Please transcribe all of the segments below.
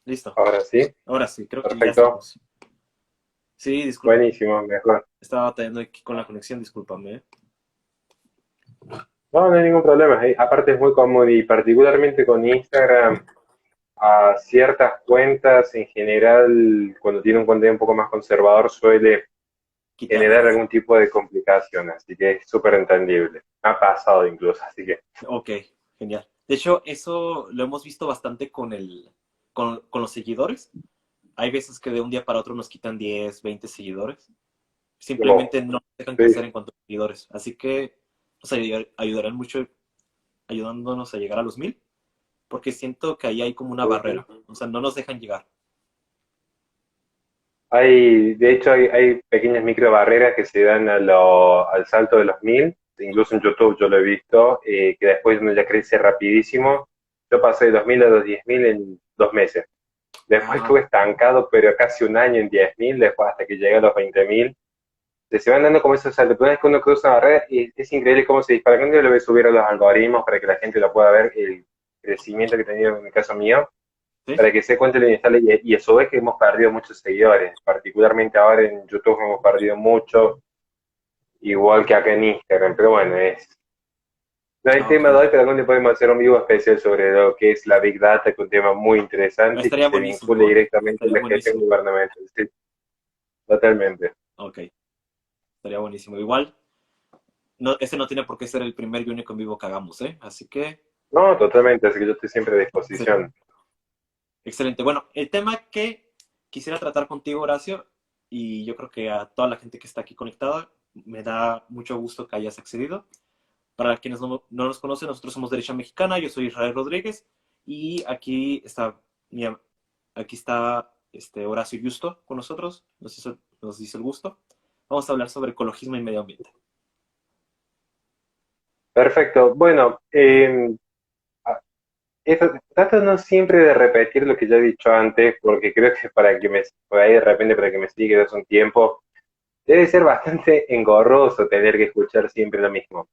Listo. Ahora sí, Ahora sí, creo que ya perfecto, estamos. Sí, disculpa. buenísimo, mejor. Estaba batallando aquí con la conexión, discúlpame. No, no hay ningún problema. Aparte es muy cómodo y particularmente con Instagram, a ciertas cuentas en general, cuando tiene un contenido un poco más conservador, suele generar Quitarlas. algún tipo de complicación, así que es súper entendible. Ha pasado incluso, así que Ok, genial. De hecho, eso lo hemos visto bastante con los seguidores. Hay veces que de un día para otro nos quitan 10, 20 seguidores. como, Simplemente no nos dejan sí, crecer en cuanto a seguidores. Así que nos ayudarán mucho ayudándonos a llegar a los 1000, porque siento que ahí hay como una ujú. barrera. O sea, no nos dejan llegar. De hecho, hay pequeñas micro barreras que se dan al salto de los 1000, incluso en YouTube yo lo he visto, que después uno ya crece rapidísimo. Yo pasé de los 1000 a los 10.000 en 2 meses. Después Ah, estuve estancado, pero casi un año en 10.000, después hasta que llegué a los 20.000. Se van dando como esos saltos. Pero una vez que uno cruza una barrera, es increíble cómo se dispara. Cuando yo lo voy a subir a los algoritmos para que la gente lo pueda ver, el crecimiento que he tenido en el caso mío, sí. para que se cuente lo inestable. Y eso es que hemos perdido muchos seguidores. Particularmente ahora en YouTube hemos perdido mucho, igual que acá en Instagram. Pero bueno, no es el Ah, ok. tema de hoy, pero donde podemos hacer un vivo especial sobre lo que es la Big Data, que es un tema muy interesante y que Estaría se vincula buenísimo, ¿eh? directamente a Estaría la gestión buenísimo. gubernamental. Sí, totalmente. Ok, estaría buenísimo. Igual, no, ese no tiene por qué ser el primer y único en vivo que hagamos, ¿eh? Así que, No, totalmente, así que yo estoy siempre a sí. disposición. Excelente. Bueno, el tema que quisiera tratar contigo, Horacio, y yo creo que a toda la gente que está aquí conectada, me da mucho gusto que hayas accedido. Para quienes no nos conocen, nosotros somos Derecha Mexicana, yo soy Israel Rodríguez, y aquí está Horacio Justo con nosotros, nos dice el gusto. Vamos a hablar sobre ecologismo y medio ambiente. Perfecto. Bueno, trato no siempre de repetir lo que ya he dicho antes, porque creo que por ahí de repente para que me siga hace un tiempo, debe ser bastante engorroso tener que escuchar siempre lo mismo.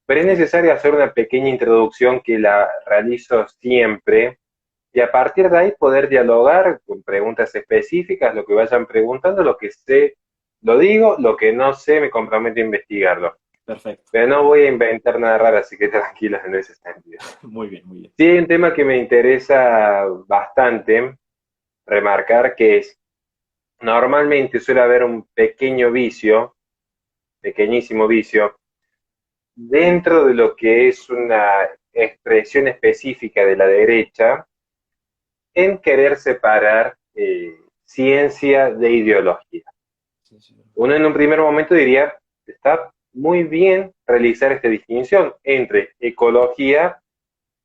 Pero es Sí, necesario hacer una pequeña introducción que la realizo siempre y a partir de ahí poder dialogar con preguntas específicas, lo que vayan preguntando, lo que sé, lo digo, lo que no sé, me comprometo a investigarlo. perfecto. Pero no voy a inventar nada raro, así que tranquilos en ese sentido. Muy bien, muy bien. Sí, hay un tema que me interesa bastante remarcar, que es, normalmente suele haber un pequeño vicio, pequeñísimo vicio, dentro de lo que es una expresión específica de la derecha, en querer separar ciencia de ideología. Sí, sí. Uno en un primer momento diría, está muy bien realizar esta distinción entre ecología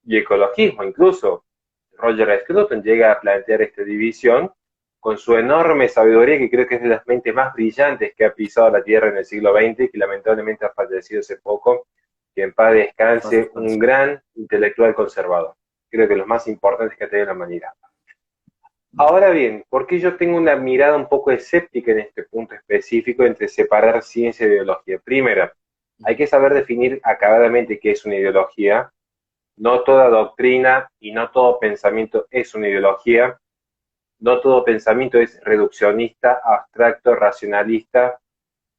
y ecologismo. Incluso Roger Scruton llega a plantear esta división con su enorme sabiduría, que creo que es de las mentes más brillantes que ha pisado la Tierra en el siglo XX, que lamentablemente ha fallecido hace poco, que en paz En paz descanse, un descanse. gran intelectual conservador. Creo que los más importantes que ha tenido la humanidad. Ahora bien, ¿por qué yo tengo una mirada un poco escéptica en este punto específico entre separar ciencia e ideología? Primero, hay que saber definir acabadamente qué es una ideología. No toda doctrina y no todo pensamiento es una ideología. No todo pensamiento es reduccionista, abstracto, racionalista.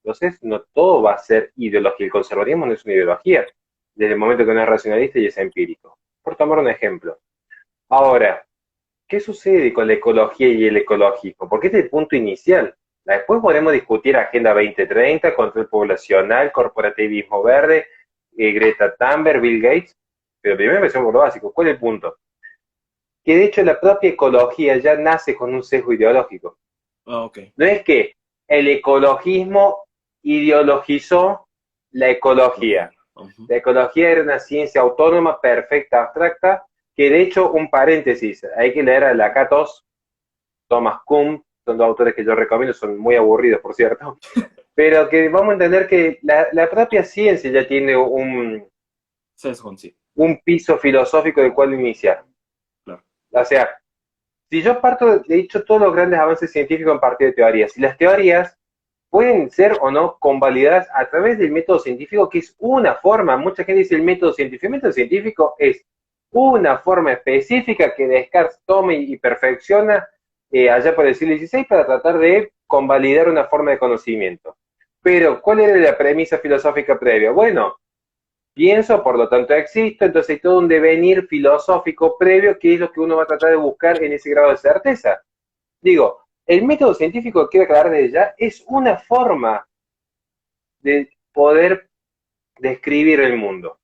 Entonces, no todo va a ser ideología. El conservadurismo no es una ideología, desde el momento que no es racionalista y es empírico. Por tomar un ejemplo. Ahora, ¿qué sucede con la ecología y el ecologismo? Porque este es el punto inicial. Después podemos discutir Agenda 2030, control poblacional, corporativismo verde, Greta Thunberg, Bill Gates, pero primero empecemos por lo básico. ¿Cuál es el punto? Que de hecho la propia ecología ya nace con un sesgo ideológico. Ah, ok. No es que el ecologismo ideologizó la La ecología. ecología. Ujú. La ecología era una ciencia autónoma, perfecta, abstracta, que de hecho, un paréntesis, hay que leer a Lakatos, Thomas Kuhn, son dos autores que yo recomiendo, son muy aburridos, por cierto, pero que vamos a entender que la propia ciencia ya tiene Sesgo en sí, un piso filosófico del cual iniciar. claro. O sea, si yo parto, de hecho, todos los grandes avances científicos han partido de teorías, y las teorías pueden ser o no convalidadas a través del método científico, que es una forma, mucha gente dice el método científico es una forma específica que Descartes toma y perfecciona allá por el siglo XVI para tratar de convalidar una forma de conocimiento. Pero, ¿cuál era la premisa filosófica previa? Bueno, pienso, por lo tanto existo, entonces hay todo un devenir filosófico previo que es lo que uno va a tratar de buscar en ese grado de certeza. Digo, el método científico, quiero aclarar desde ya, es una forma de poder describir el mundo.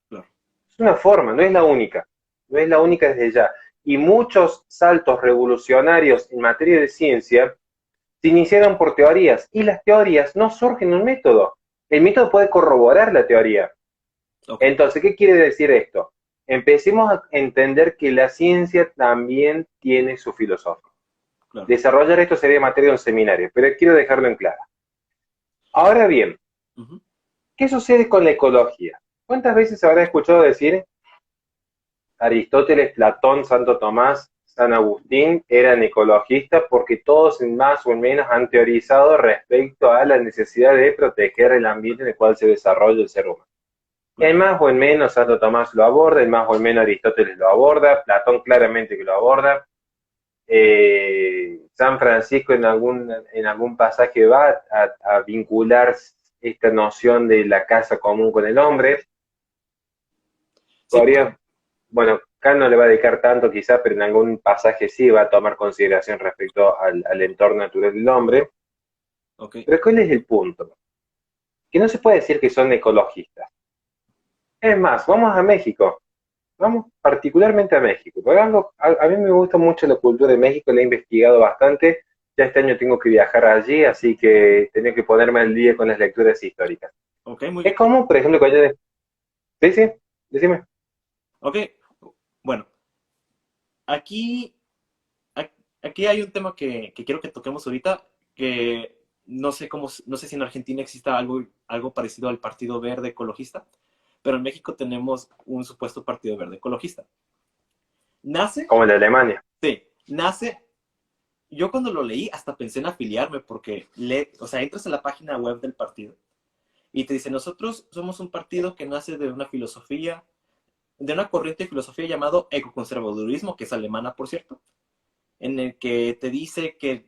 Claro. Es una forma, no es la única. No es la única desde ya. Y muchos saltos revolucionarios en materia de ciencia se iniciaron por teorías. Y las teorías no surgen de un método. El método puede corroborar la teoría. Okay. Entonces, ¿qué quiere decir esto? Empecemos a entender que la ciencia también tiene su filosofía. Claro. Desarrollar esto sería materia de un seminario, pero quiero dejarlo en claro. Ahora bien, ¿qué sucede con la ecología? ¿Cuántas veces habrá escuchado decir Aristóteles, Platón, Santo Tomás, San Agustín eran ecologistas porque todos en más o en menos han teorizado respecto a la necesidad de proteger el ambiente en el cual se desarrolla el ser humano? En más o en menos Santo Tomás lo aborda, en más o en menos Aristóteles lo aborda, Platón claramente que lo aborda, San Francisco en algún pasaje va a vincular esta noción de la casa común con el hombre. Sí, Todavía, bueno, Kant no le va a dedicar tanto quizá, pero en algún pasaje sí va a tomar consideración respecto al entorno natural del hombre. okay. Pero ¿cuál es el punto? Que no se puede decir que son ecologistas. Es más, vamos a México. Vamos particularmente a México. Porque a mí me gusta mucho la cultura de México, la he investigado bastante. Ya este año tengo que viajar allí, así que tenía que ponerme al día con las lecturas históricas. Okay, muy Es bien. como, por ejemplo, cuando yo... Sí, sí, decime. Ok, bueno, aquí, aquí hay un tema que quiero que toquemos ahorita, que no sé cómo, no sé si en Argentina exista algo parecido al Partido Verde Ecologista, pero en México tenemos un supuesto Partido Verde Ecologista. Nace, Como en Alemania. sí, nace. Yo cuando lo leí hasta pensé en afiliarme porque, o sea, entras a la página web del partido y te dice, nosotros somos un partido que nace de una filosofía, de una corriente de filosofía llamado ecoconservadurismo, que es alemana, por cierto, en el que te dice que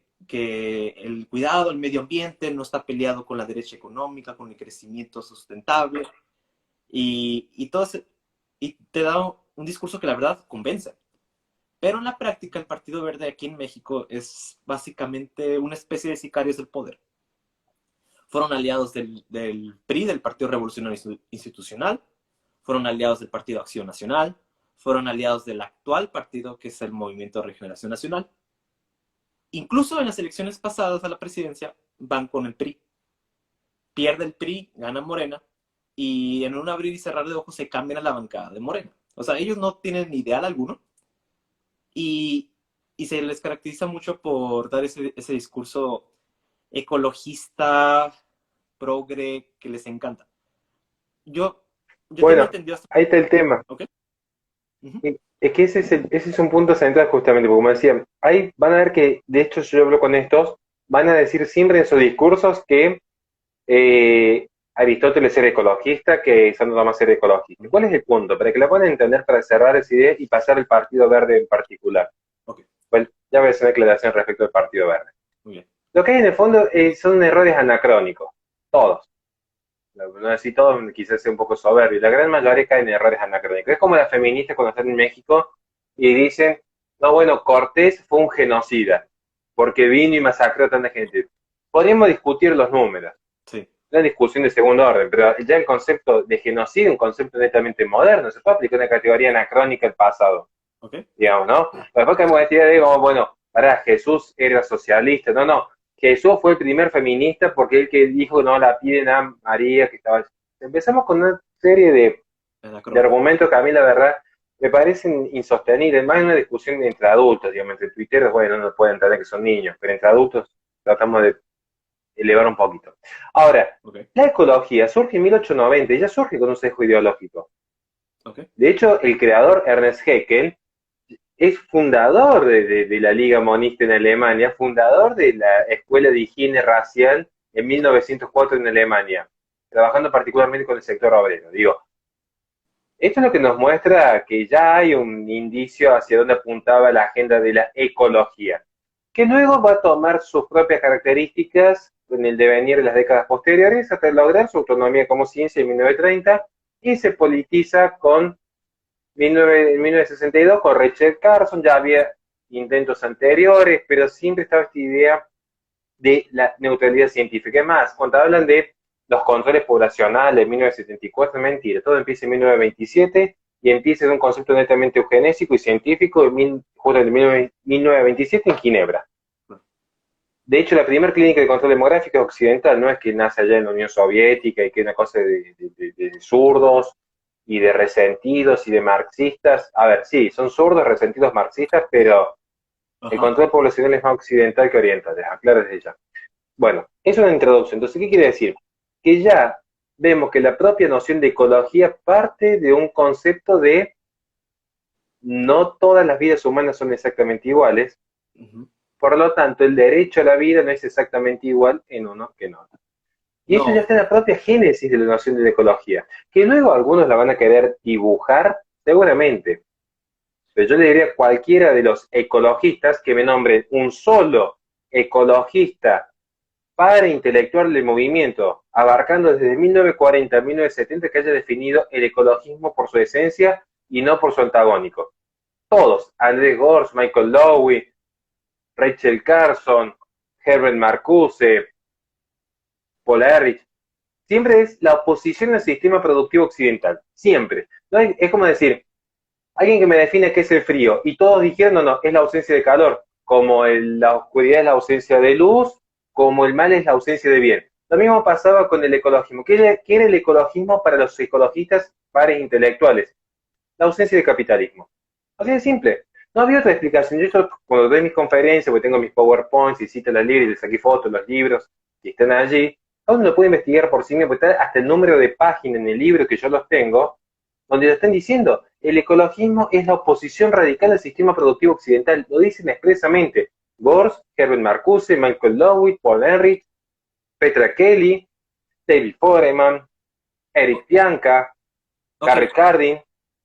el cuidado del medio ambiente no está peleado con la derecha económica, con el crecimiento sustentable, todo y te da un discurso que la verdad convence. Pero en la práctica, el Partido Verde aquí en México es básicamente una especie de sicarios del poder. Fueron aliados del PRI, del Partido Revolucionario Institucional, fueron aliados del Partido Acción Nacional, fueron aliados del actual partido que es el Movimiento de Regeneración Nacional. Incluso en las elecciones pasadas a la presidencia van con el PRI. Pierde el PRI, gana Morena, y en un abrir y cerrar de ojos se cambian a la bancada de Morena. O sea, ellos no tienen ideal alguno, y, y se les caracteriza mucho por dar ese discurso ecologista, progre, que les encanta. Yo, yo tenía Bueno, entendido hasta... ahí está el tema. ¿Ok? Uh-huh. Es que ese es un punto central justamente, porque como decía, ahí van a ver que, de hecho, yo hablo con estos, van a decir siempre en sus discursos que Aristóteles era ecologista, que Santo Tomás era ecologista. ¿Cuál es el punto? Para que la puedan entender, para cerrar esa idea y pasar al Partido Verde en particular. Ok, Bueno, ya voy a hacer una aclaración respecto al Partido Verde. muy bien. Lo que hay en el fondo son errores anacrónicos, todos. No sé si todos, quizás sea un poco soberbio, la gran mayoría caen en errores anacrónicos. Es como las feministas cuando están en México y dicen, no, bueno, Cortés fue un genocida, porque vino y masacró a tanta gente. Podríamos discutir los números, Sí. una discusión de segundo orden, pero ya el concepto de genocidio, un concepto netamente moderno, se puede aplicar una categoría anacrónica al pasado, Ok. digamos, ¿no? Después que hemos digo, bueno, para Jesús era socialista, no, Jesús fue el primer feminista porque él que dijo no la piden a María que estaba... Empezamos con una serie de argumentos que a mí la verdad me parecen insostenibles, más en una discusión entre adultos, digamos, entre tuiteros, bueno, no pueden entender que son niños, pero entre adultos tratamos de elevar un poquito. Ahora, Okay. la ecología surge en 1890 y ya surge con un sesgo ideológico. Okay. De hecho, el creador Ernest Haeckel es fundador de la Liga Monista en Alemania, fundador de la Escuela de Higiene Racial en 1904 en Alemania, trabajando particularmente con el sector obrero. Digo, Esto es lo que nos muestra que ya hay un indicio hacia dónde apuntaba la agenda de la ecología, que luego va a tomar sus propias características en el devenir de las décadas posteriores hasta lograr su autonomía como ciencia en 1930 y se politiza con 1962 con Rachel Carson. Ya había intentos anteriores, pero siempre estaba esta idea de la neutralidad científica. Es más, cuando hablan de los controles poblacionales en 1974, mentira, todo empieza en 1927 y empieza de un concepto netamente eugenésico y científico justo en 1927 en Ginebra. De hecho, la primera clínica de control demográfico occidental no es que nace allá en la Unión Soviética y que es una cosa de zurdos y de resentidos y de marxistas. A ver, sí, son zurdos, resentidos, marxistas, pero el Ajá. control poblacional es más occidental que oriental, les aclaro desde ya. Bueno, es una introducción. Entonces, ¿qué quiere decir? Que ya vemos que la propia noción de ecología parte de un concepto de no todas las vidas humanas son exactamente iguales, Ujú. por lo tanto, el derecho a la vida no es exactamente igual en uno que en otro. Y esto ya No, está en la propia génesis de la noción de la ecología, que luego algunos la van a querer dibujar, seguramente. Pero yo le diría a cualquiera de los ecologistas que me nombre un solo ecologista para intelectual del movimiento, abarcando desde 1940 a 1970, que haya definido el ecologismo por su esencia y no por su antagónico. Todos, Andrés Gors, Michael Lowy, Rachel Carson, Herbert Marcuse, Paul Ehrlich, siempre es la oposición al sistema productivo occidental, siempre. ¿No? Es como decir, alguien que me define qué es el frío, y todos dijeron, no, no, es la ausencia de calor, como la oscuridad es la ausencia de luz, como el mal es la ausencia de bien. Lo mismo pasaba con el ecologismo. ¿Qué era el ecologismo para los ecologistas pares intelectuales? La ausencia de capitalismo. Así de simple. No había otra explicación. Yo cuando doy mis conferencias, porque tengo mis PowerPoints y citas las libros, y les saqué fotos, los libros, y están allí, cada uno lo puede investigar por sí mismo, porque está hasta el número de página en el libro que yo los tengo, donde lo están diciendo. El ecologismo es la oposición radical al sistema productivo occidental. Lo dicen expresamente. Gors, Herbert Marcuse, Michael Lowy, Paul Ehrlich, Petra Kelly, David Foreman, o- Eric Pianka, ok, Garrett Cardin,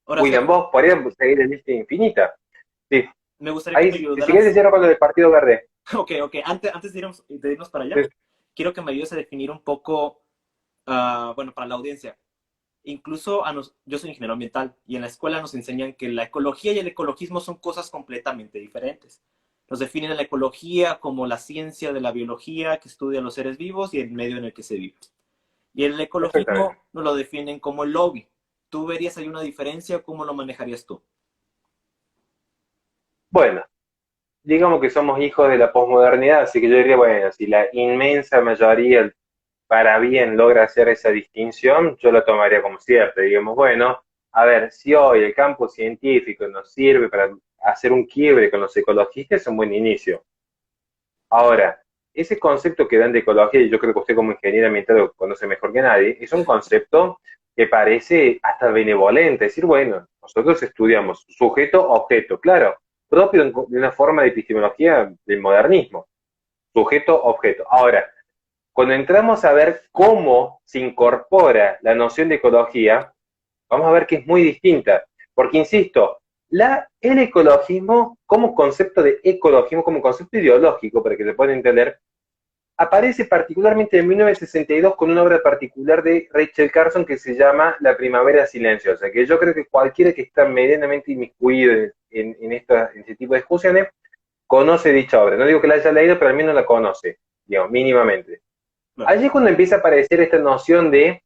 ahora William Sebas, Bosch, podrían seguir en lista infinita. Sí. me gustaría que Ahí, me si quieres, ayudaras. cierro con lo del Partido Verde. Ok, ok, antes de irnos para allá, Sí. quiero que me ayudes a definir un poco, bueno, para la audiencia. Incluso yo soy ingeniero ambiental y en la escuela nos enseñan que la ecología y el ecologismo son cosas completamente diferentes. Nos definen la ecología como la ciencia de la biología que estudia los seres vivos y el medio en el que se vive. Y el Exactamente. ecologismo nos lo definen como el lobby. ¿Tú verías ahí una diferencia? ¿Cómo lo manejarías tú? Bueno, digamos que somos hijos de la posmodernidad, así que yo diría, bueno, si la inmensa mayoría para bien logra hacer esa distinción, yo la tomaría como cierta. Digamos, bueno, a ver, si hoy el campo científico nos sirve para hacer un quiebre con los ecologistas, es un buen inicio. Ahora, ese concepto que dan de ecología, y yo creo que usted como ingeniero ambiental lo conoce mejor que nadie, es un concepto que parece hasta benevolente, es decir, bueno, nosotros estudiamos sujeto-objeto, claro, propio de una forma de epistemología del modernismo, sujeto-objeto. Ahora, cuando entramos a ver cómo se incorpora la noción de ecología, vamos a ver que es muy distinta, porque insisto, el ecologismo como concepto de ecologismo, como concepto ideológico, para que se pueda entender, aparece particularmente en 1962 con una obra particular de Rachel Carson que se llama La Primavera Silenciosa, que yo creo que cualquiera que está medianamente inmiscuido en este tipo de discusiones conoce dicha obra. No digo que la haya leído, pero al menos la conoce, digamos, mínimamente. Claro. Allí es cuando empieza a aparecer esta noción de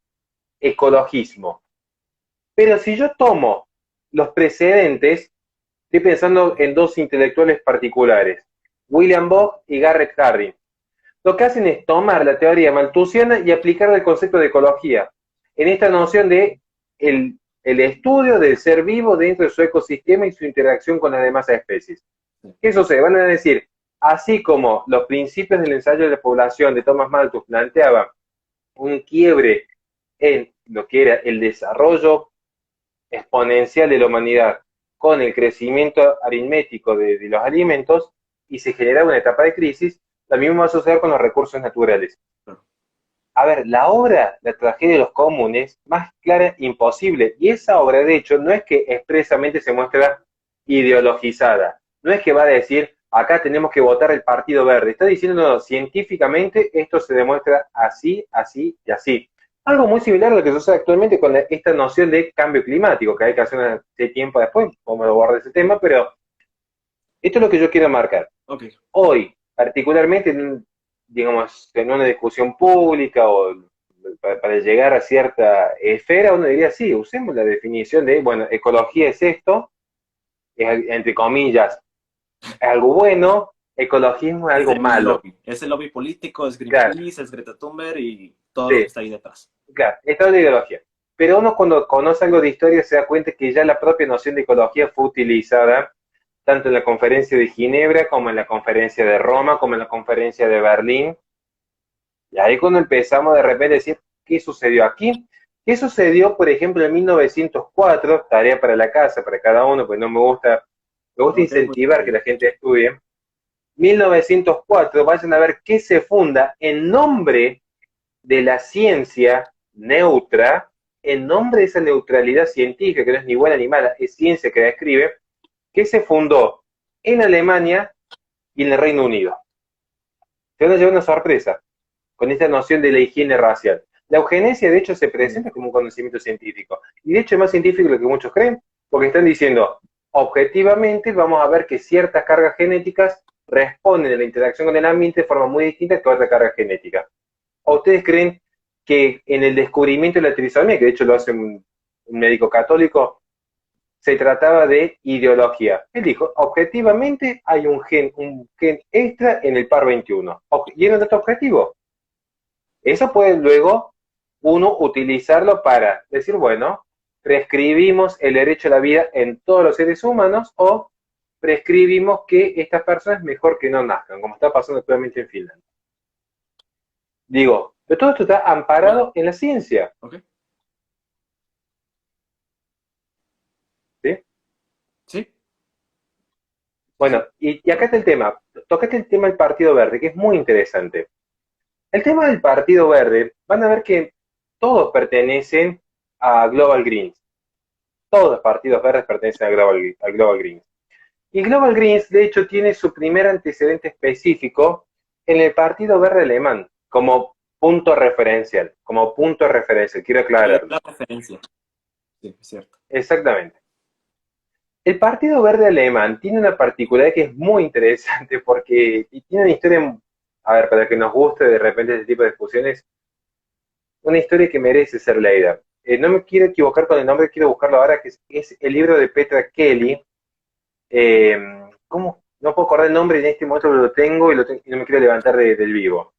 ecologismo. Pero si yo tomo los precedentes, estoy pensando en dos intelectuales particulares, William Bock y Garrett Hardin. Lo que hacen es tomar la teoría malthusiana y aplicarla al concepto de ecología, en esta noción de el estudio del ser vivo dentro de su ecosistema y su interacción con las demás especies. ¿Qué sucede? Van a decir, así como los principios del ensayo de la población de Thomas Malthus planteaban un quiebre en lo que era el desarrollo exponencial de la humanidad con el crecimiento aritmético de los alimentos y se genera una etapa de crisis, lo mismo va a suceder con los recursos naturales. Claro. a ver, la obra, la tragedia de los comunes, más clara imposible. Y esa obra, de hecho, no es que expresamente se muestra ideologizada. No es que va a decir, acá tenemos que votar el Partido Verde. Está diciendo, no, científicamente esto se demuestra así, así y así. Algo muy similar a lo que sucede actualmente con esta noción de cambio climático, que hay que hacer de tiempo después, como lo guardo ese tema, pero esto es lo que yo quiero marcar. Ok. Hoy, particularmente, digamos, en una discusión pública o para llegar a cierta esfera, uno diría, sí, usemos la definición de, bueno, ecología es esto, es, entre comillas, es algo bueno, ecologismo es Es algo el malo. lobby. Es el lobby político, es Claro, Greenpeace, es Greta Thunberg y todo lo que sí, está ahí detrás. claro, esta es la ideología. Pero uno cuando conoce algo de historia se da cuenta que ya la propia noción de ecología fue utilizada tanto en la conferencia de Ginebra como en la conferencia de Roma, como en la conferencia de Berlín. Y ahí cuando empezamos de repente a decir, ¿qué sucedió aquí? ¿Qué sucedió, por ejemplo, en 1904? Tarea para la casa, para cada uno, pues no me gusta Ok, muy incentivar que bien. la gente estudie. 1904, vayan a ver qué se funda en nombre de la ciencia neutra, en nombre de esa neutralidad científica, que no es ni buena ni mala, es ciencia que describe, que se fundó en Alemania y en el Reino Unido. Te van a llevar una sorpresa con esta noción de la higiene racial. La eugenesia, de hecho, se Muy bien. presenta como un conocimiento científico. Y de hecho es más científico de lo que muchos creen, porque están diciendo, objetivamente vamos a ver que ciertas cargas genéticas responden a la interacción con el ambiente de forma muy distinta que otra carga genética. ¿O ustedes creen que en el descubrimiento de la trisomía, que de hecho lo hace un médico católico, se trataba de ideología? Él dijo, objetivamente hay un gen extra en el par 21. ¿Y era un dato objetivo? Eso puede luego uno utilizarlo para decir, bueno, prescribimos el derecho a la vida en todos los seres humanos o prescribimos que estas personas mejor que no nazcan, como está pasando actualmente en Finlandia. Digo, pero todo esto está Bueno, amparado en la ciencia, ok. ¿sí? Sí, sí, Bueno, sí. y acá está el tema. Tocaste el tema del Partido Verde, que es muy interesante. El tema del Partido Verde, van a ver que todos pertenecen a Global Greens. Todos los partidos verdes pertenecen a Global Greens. Y Global Greens, de hecho, tiene su primer antecedente específico en el Partido Verde Alemán, como punto referencial, quiero La aclararlo. referencia. Sí, es cierto. Exactamente. El Partido Verde Alemán tiene una particularidad que es muy interesante porque y tiene una historia, a ver, para que nos guste de repente este tipo de discusiones, una historia que merece ser leída. No me quiero equivocar con el nombre, quiero buscarlo ahora, que es el libro de Petra Kelly. ¿Cómo? No puedo acordar el nombre, en este momento lo tengo y no me quiero levantar del vivo.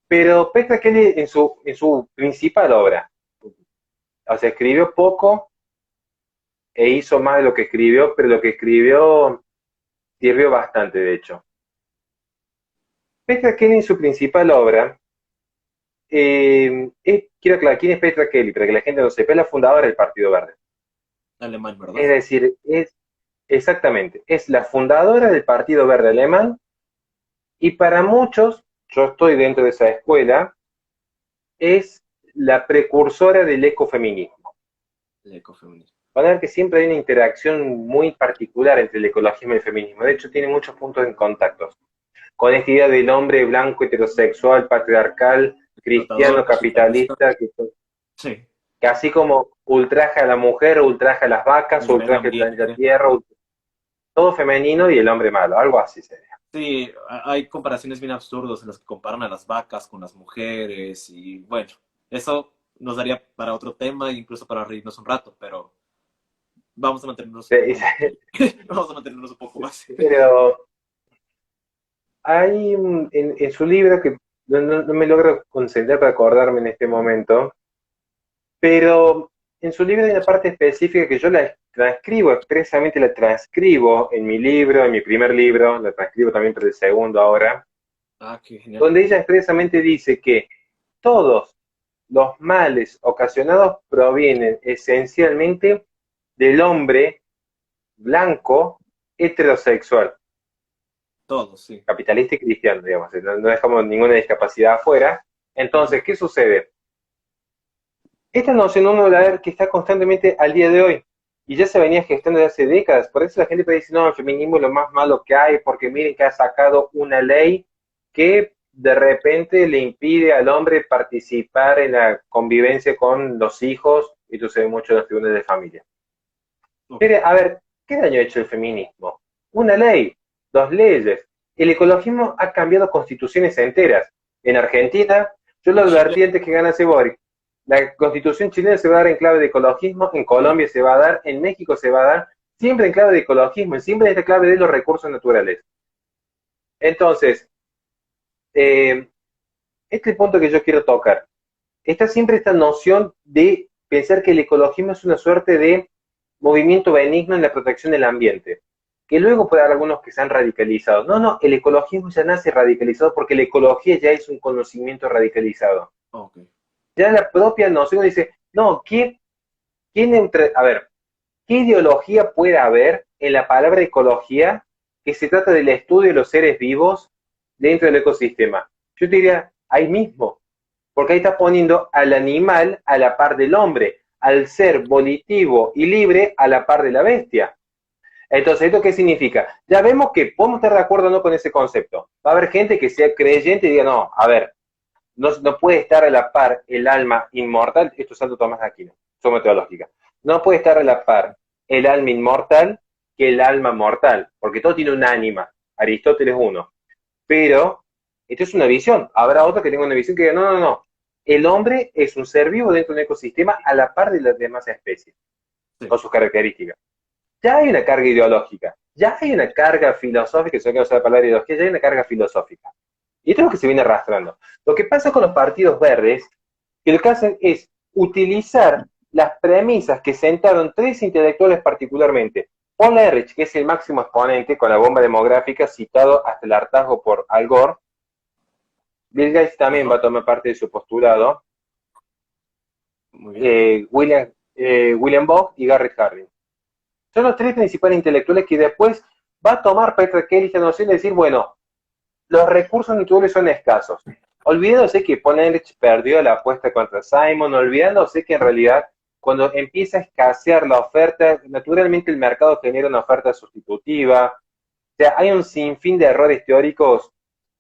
Pero Petra Kelly en su principal obra, o sea, escribió poco e hizo más de lo que escribió, pero lo que escribió sirvió bastante, de hecho. Petra Kelly en su principal obra, quiero aclarar, ¿quién es Petra Kelly? Para que la gente no sepa, es la fundadora del Partido Verde. Alemán, Es ¿verdad? decir, exactamente, es la fundadora del Partido Verde Alemán y para muchos, yo estoy dentro de esa escuela, es la precursora del ecofeminismo. El ecofeminismo. Van a ver que siempre hay una interacción muy particular entre el ecologismo y el feminismo. De hecho, tiene muchos puntos en contacto. Con esta idea del hombre blanco, heterosexual, patriarcal, Explotador, cristiano, capitalista. capitalista, Sí. que así como ultraja a la mujer, ultraja a las vacas, El medio ultraja el planeta ambiente. Tierra, todo femenino y el hombre malo, algo así sería. Sí, hay comparaciones bien absurdas en las que comparan a las vacas con las mujeres y bueno, eso nos daría para otro tema e incluso para reírnos un rato, pero vamos a mantenernos un poco más. Vamos a mantenernos un poco más. Pero hay en su libro que no me logro concentrar para acordarme en este momento, pero en su libro hay una parte específica que yo la transcribo, expresamente la transcribo en mi libro, en mi primer libro, la transcribo también para el segundo ahora, Ah, qué genial. donde ella expresamente dice que todos los males ocasionados provienen esencialmente del hombre blanco heterosexual, Todos, sí. capitalista y cristiano, digamos, no dejamos ninguna discapacidad afuera, Entonces, ¿qué sucede? Esta noción uno la ve que está constantemente al día de hoy y ya se venía gestando desde hace décadas. Por eso la gente puede decir, no, el feminismo es lo más malo que hay, porque miren que ha sacado una ley que de repente le impide al hombre participar en la convivencia con los hijos, y tú sabes mucho de los tribunales de familia. Ok. Mire, a ver, ¿qué daño ha hecho el feminismo? Una ley, dos leyes. El ecologismo ha cambiado constituciones enteras. En Argentina, yo lo En Chile, advertí antes que ganase Boric. La constitución chilena se va a dar en clave de ecologismo, en sí. Colombia se va a dar, en México se va a dar, siempre en clave de ecologismo, siempre en esta clave de los recursos naturales. Entonces, eh, este punto que yo quiero tocar, está siempre esta noción de pensar que el ecologismo es una suerte de movimiento benigno en la protección del ambiente, que luego puede haber algunos que se han radicalizado. No, no, el ecologismo ya nace radicalizado porque la ecología ya es un conocimiento radicalizado. Ok. Ya la propia noción dice, no, a ver, ¿qué ideología puede haber en la palabra ecología que se trata del estudio de los seres vivos dentro del ecosistema? Yo te diría, ahí mismo, porque ahí está poniendo al animal a la par del hombre, al ser volitivo y libre a la par de la bestia. Entonces, ¿esto qué significa? Ya vemos que podemos estar de acuerdo o no con ese concepto. Va a haber gente que sea creyente y diga, no, a ver, no puede estar a la par el alma inmortal, esto es Santo Tomás de Aquino, suma teológica, no puede estar a la par el alma inmortal que el alma mortal, porque todo tiene un ánima, Aristóteles uno, pero esto es una visión, habrá otro que tenga una visión que diga, no, no, no, el hombre es un ser vivo dentro de un ecosistema a la par de las demás especies, Sí. con sus características. Ya hay una carga ideológica, ya hay una carga filosófica, si no quiero usar la palabra ideología, ya hay una carga filosófica. Y esto es lo que se viene arrastrando. Lo que pasa con los partidos verdes, que lo que hacen es utilizar las premisas que sentaron tres intelectuales particularmente. Paul Ehrlich, que es el máximo exponente con la bomba demográfica, citado hasta el hartazgo por Al Gore. Bill Gates también va Ajá. a tomar parte de su postulado. Muy bien. William Bogg y Garrett Hardin. Son los tres principales intelectuales que después va a tomar Peter Kelly esta noción de decir, bueno, los recursos naturales son escasos. Olvidándose que Paul Ehrlich perdió la apuesta contra Simon, olvidándose que en realidad cuando empieza a escasear la oferta, naturalmente el mercado genera una oferta sustitutiva. O sea, hay un sinfín de errores teóricos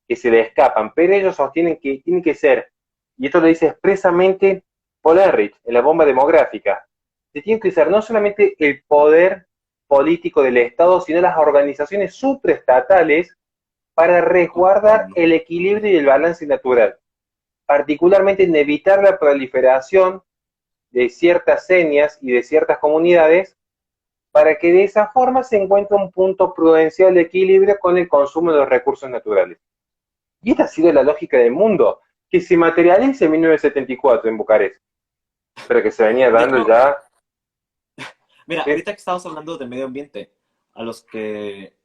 que se le escapan, pero ellos sostienen que tiene que ser, y esto lo dice expresamente Paul Ehrlich en la bomba demográfica, que tiene que ser no solamente el poder político del Estado, sino las organizaciones supraestatales para resguardar Comprendo. el equilibrio y el balance natural, particularmente en evitar la proliferación de ciertas señas y de ciertas comunidades, para que de esa forma se encuentre un punto prudencial de equilibrio con el consumo de los recursos naturales. Y esta ha sido la lógica del mundo, que se materializa en 1974 en Bucarest, pero que se venía De dando hecho, ya. mira, ¿Sí? ahorita que estamos hablando de medio ambiente, a los que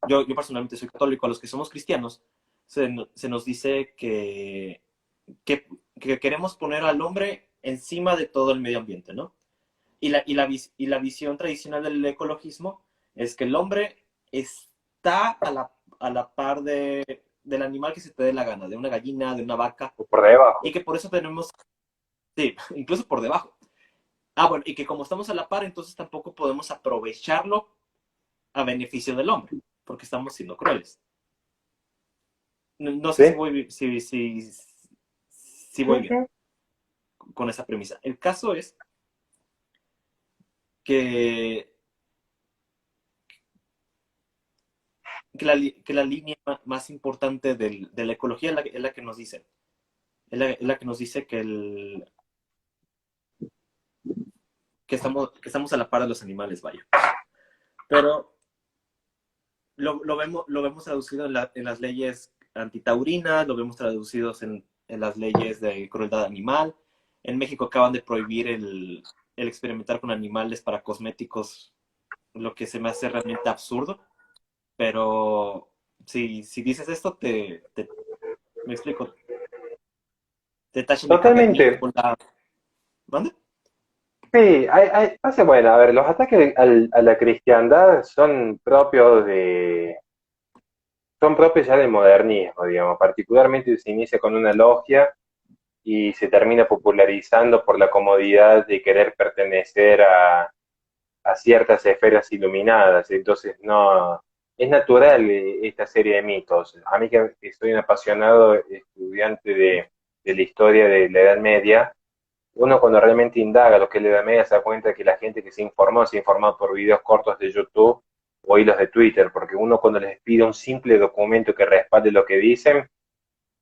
yo personalmente soy católico, a los que somos cristianos, se nos dice que, que queremos poner al hombre encima de todo el medio ambiente, ¿no? Y la visión tradicional del ecologismo es que el hombre está a la par del animal que se te dé la gana, de una gallina, de una vaca, O por debajo. y que por eso tenemos, sí, incluso por debajo. Ah, bueno, y que como estamos a la par, entonces tampoco podemos aprovecharlo a beneficio del hombre, porque estamos siendo crueles. No, no sé si ¿Sí? voy, si voy bien Uh-huh. con esa premisa. El caso es que, que la línea más importante de la ecología es la que nos dice. Es la que nos dice que estamos a la par de los animales, vaya. Pero lo vemos traducido en las leyes antitaurinas, lo vemos traducidos en las leyes de crueldad animal. En México acaban de prohibir el experimentar con animales para cosméticos, lo que se me hace realmente absurdo. Pero si dices esto, me explico, te tachan de Totalmente. cavernícola. ¿Dónde? Sí, bueno, a ver, los ataques a la cristiandad son propios ya del modernismo, digamos, particularmente se inicia con una logia y se termina popularizando por la comodidad de querer pertenecer a ciertas esferas iluminadas. Entonces, no, es natural esta serie de mitos. A mí que soy un apasionado estudiante de la historia de la Edad Media, uno cuando realmente indaga lo que es la Edad Media se da cuenta que la gente que se ha informado por videos cortos de YouTube o hilos de Twitter, porque uno cuando les pide un simple documento que respalde lo que dicen,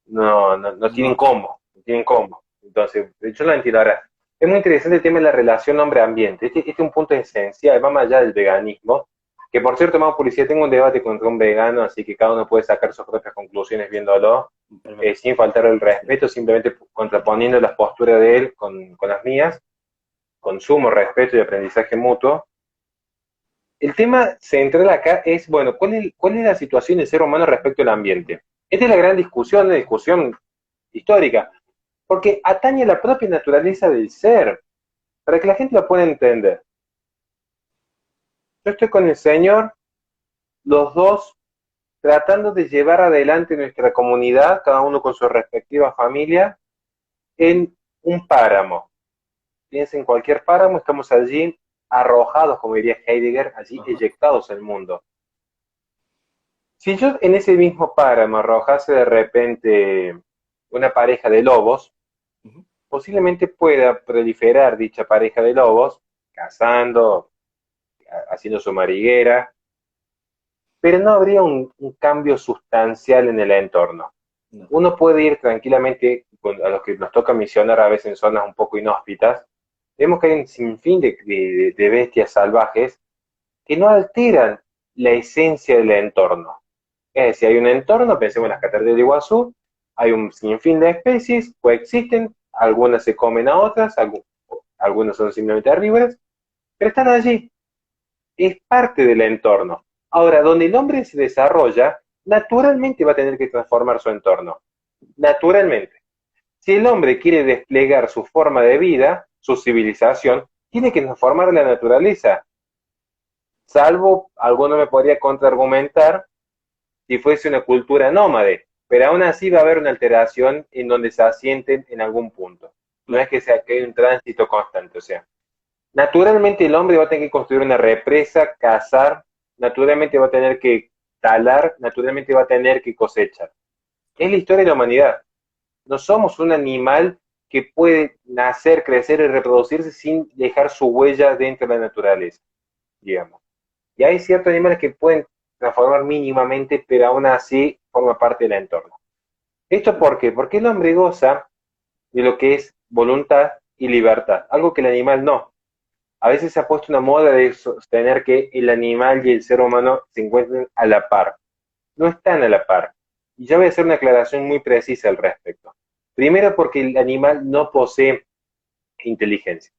no tienen No, cómo, no tienen cómo. Entonces, de hecho, no entiendo. Ahora, es muy interesante el tema de la relación hombre-ambiente. Este es un punto esencial, va más allá del veganismo, que por cierto, más publicidad, tengo un debate contra un vegano, así que cada uno puede sacar sus propias conclusiones viéndolo, sin faltar el respeto, simplemente contraponiendo las posturas de él con las mías, con sumo respeto y aprendizaje mutuo. El tema central acá es, bueno, ¿cuál es la situación del ser humano respecto al ambiente? Esta es la gran discusión, la discusión histórica, porque atañe a la propia naturaleza del ser, para que la gente lo pueda entender. Yo estoy con el Señor, los dos tratando de llevar adelante nuestra comunidad, cada uno con su respectiva familia, en un páramo. Piensa en cualquier páramo, estamos allí arrojados, como diría Heidegger, allí ajá. eyectados al mundo. Si yo en ese mismo páramo arrojase de repente una pareja de lobos, Ujú. posiblemente pueda proliferar dicha pareja de lobos, cazando, haciendo su mariguera, pero no habría un cambio sustancial en el entorno. No, Uno puede ir tranquilamente, a los que nos toca misionar a veces en zonas un poco inhóspitas, vemos que hay un sinfín de bestias salvajes que no alteran la esencia del entorno. Es decir, hay un entorno, pensemos en las cataratas de Iguazú, hay un sinfín de especies, coexisten, algunas se comen a otras, algunas son simplemente herbívoras, pero están allí, es parte del entorno. Ahora, donde el hombre se desarrolla, naturalmente va a tener que transformar su entorno. Naturalmente. Si el hombre quiere desplegar su forma de vida, su civilización, tiene que transformar la naturaleza. Salvo, alguno me podría contraargumentar, si fuese una cultura nómade, pero aún así va a haber una alteración en donde se asienten en algún punto. No es claro. que sea que hay un tránsito constante, o sea, naturalmente el hombre va a tener que construir una represa, cazar, naturalmente va a tener que talar, naturalmente va a tener que cosechar. Es la historia de la humanidad. No somos un animal que puede nacer, crecer y reproducirse sin dejar su huella dentro de la naturaleza, digamos. Y hay ciertos animales que pueden transformar mínimamente, pero aún así forma parte del entorno. ¿Esto por qué? Porque el hombre goza de lo que es voluntad y libertad, algo que el animal no. A veces se ha puesto una moda de sostener que el animal y el ser humano se encuentran a la par. No están a la par. Y yo voy a hacer una aclaración muy precisa al respecto. Primero porque el animal no posee inteligencia.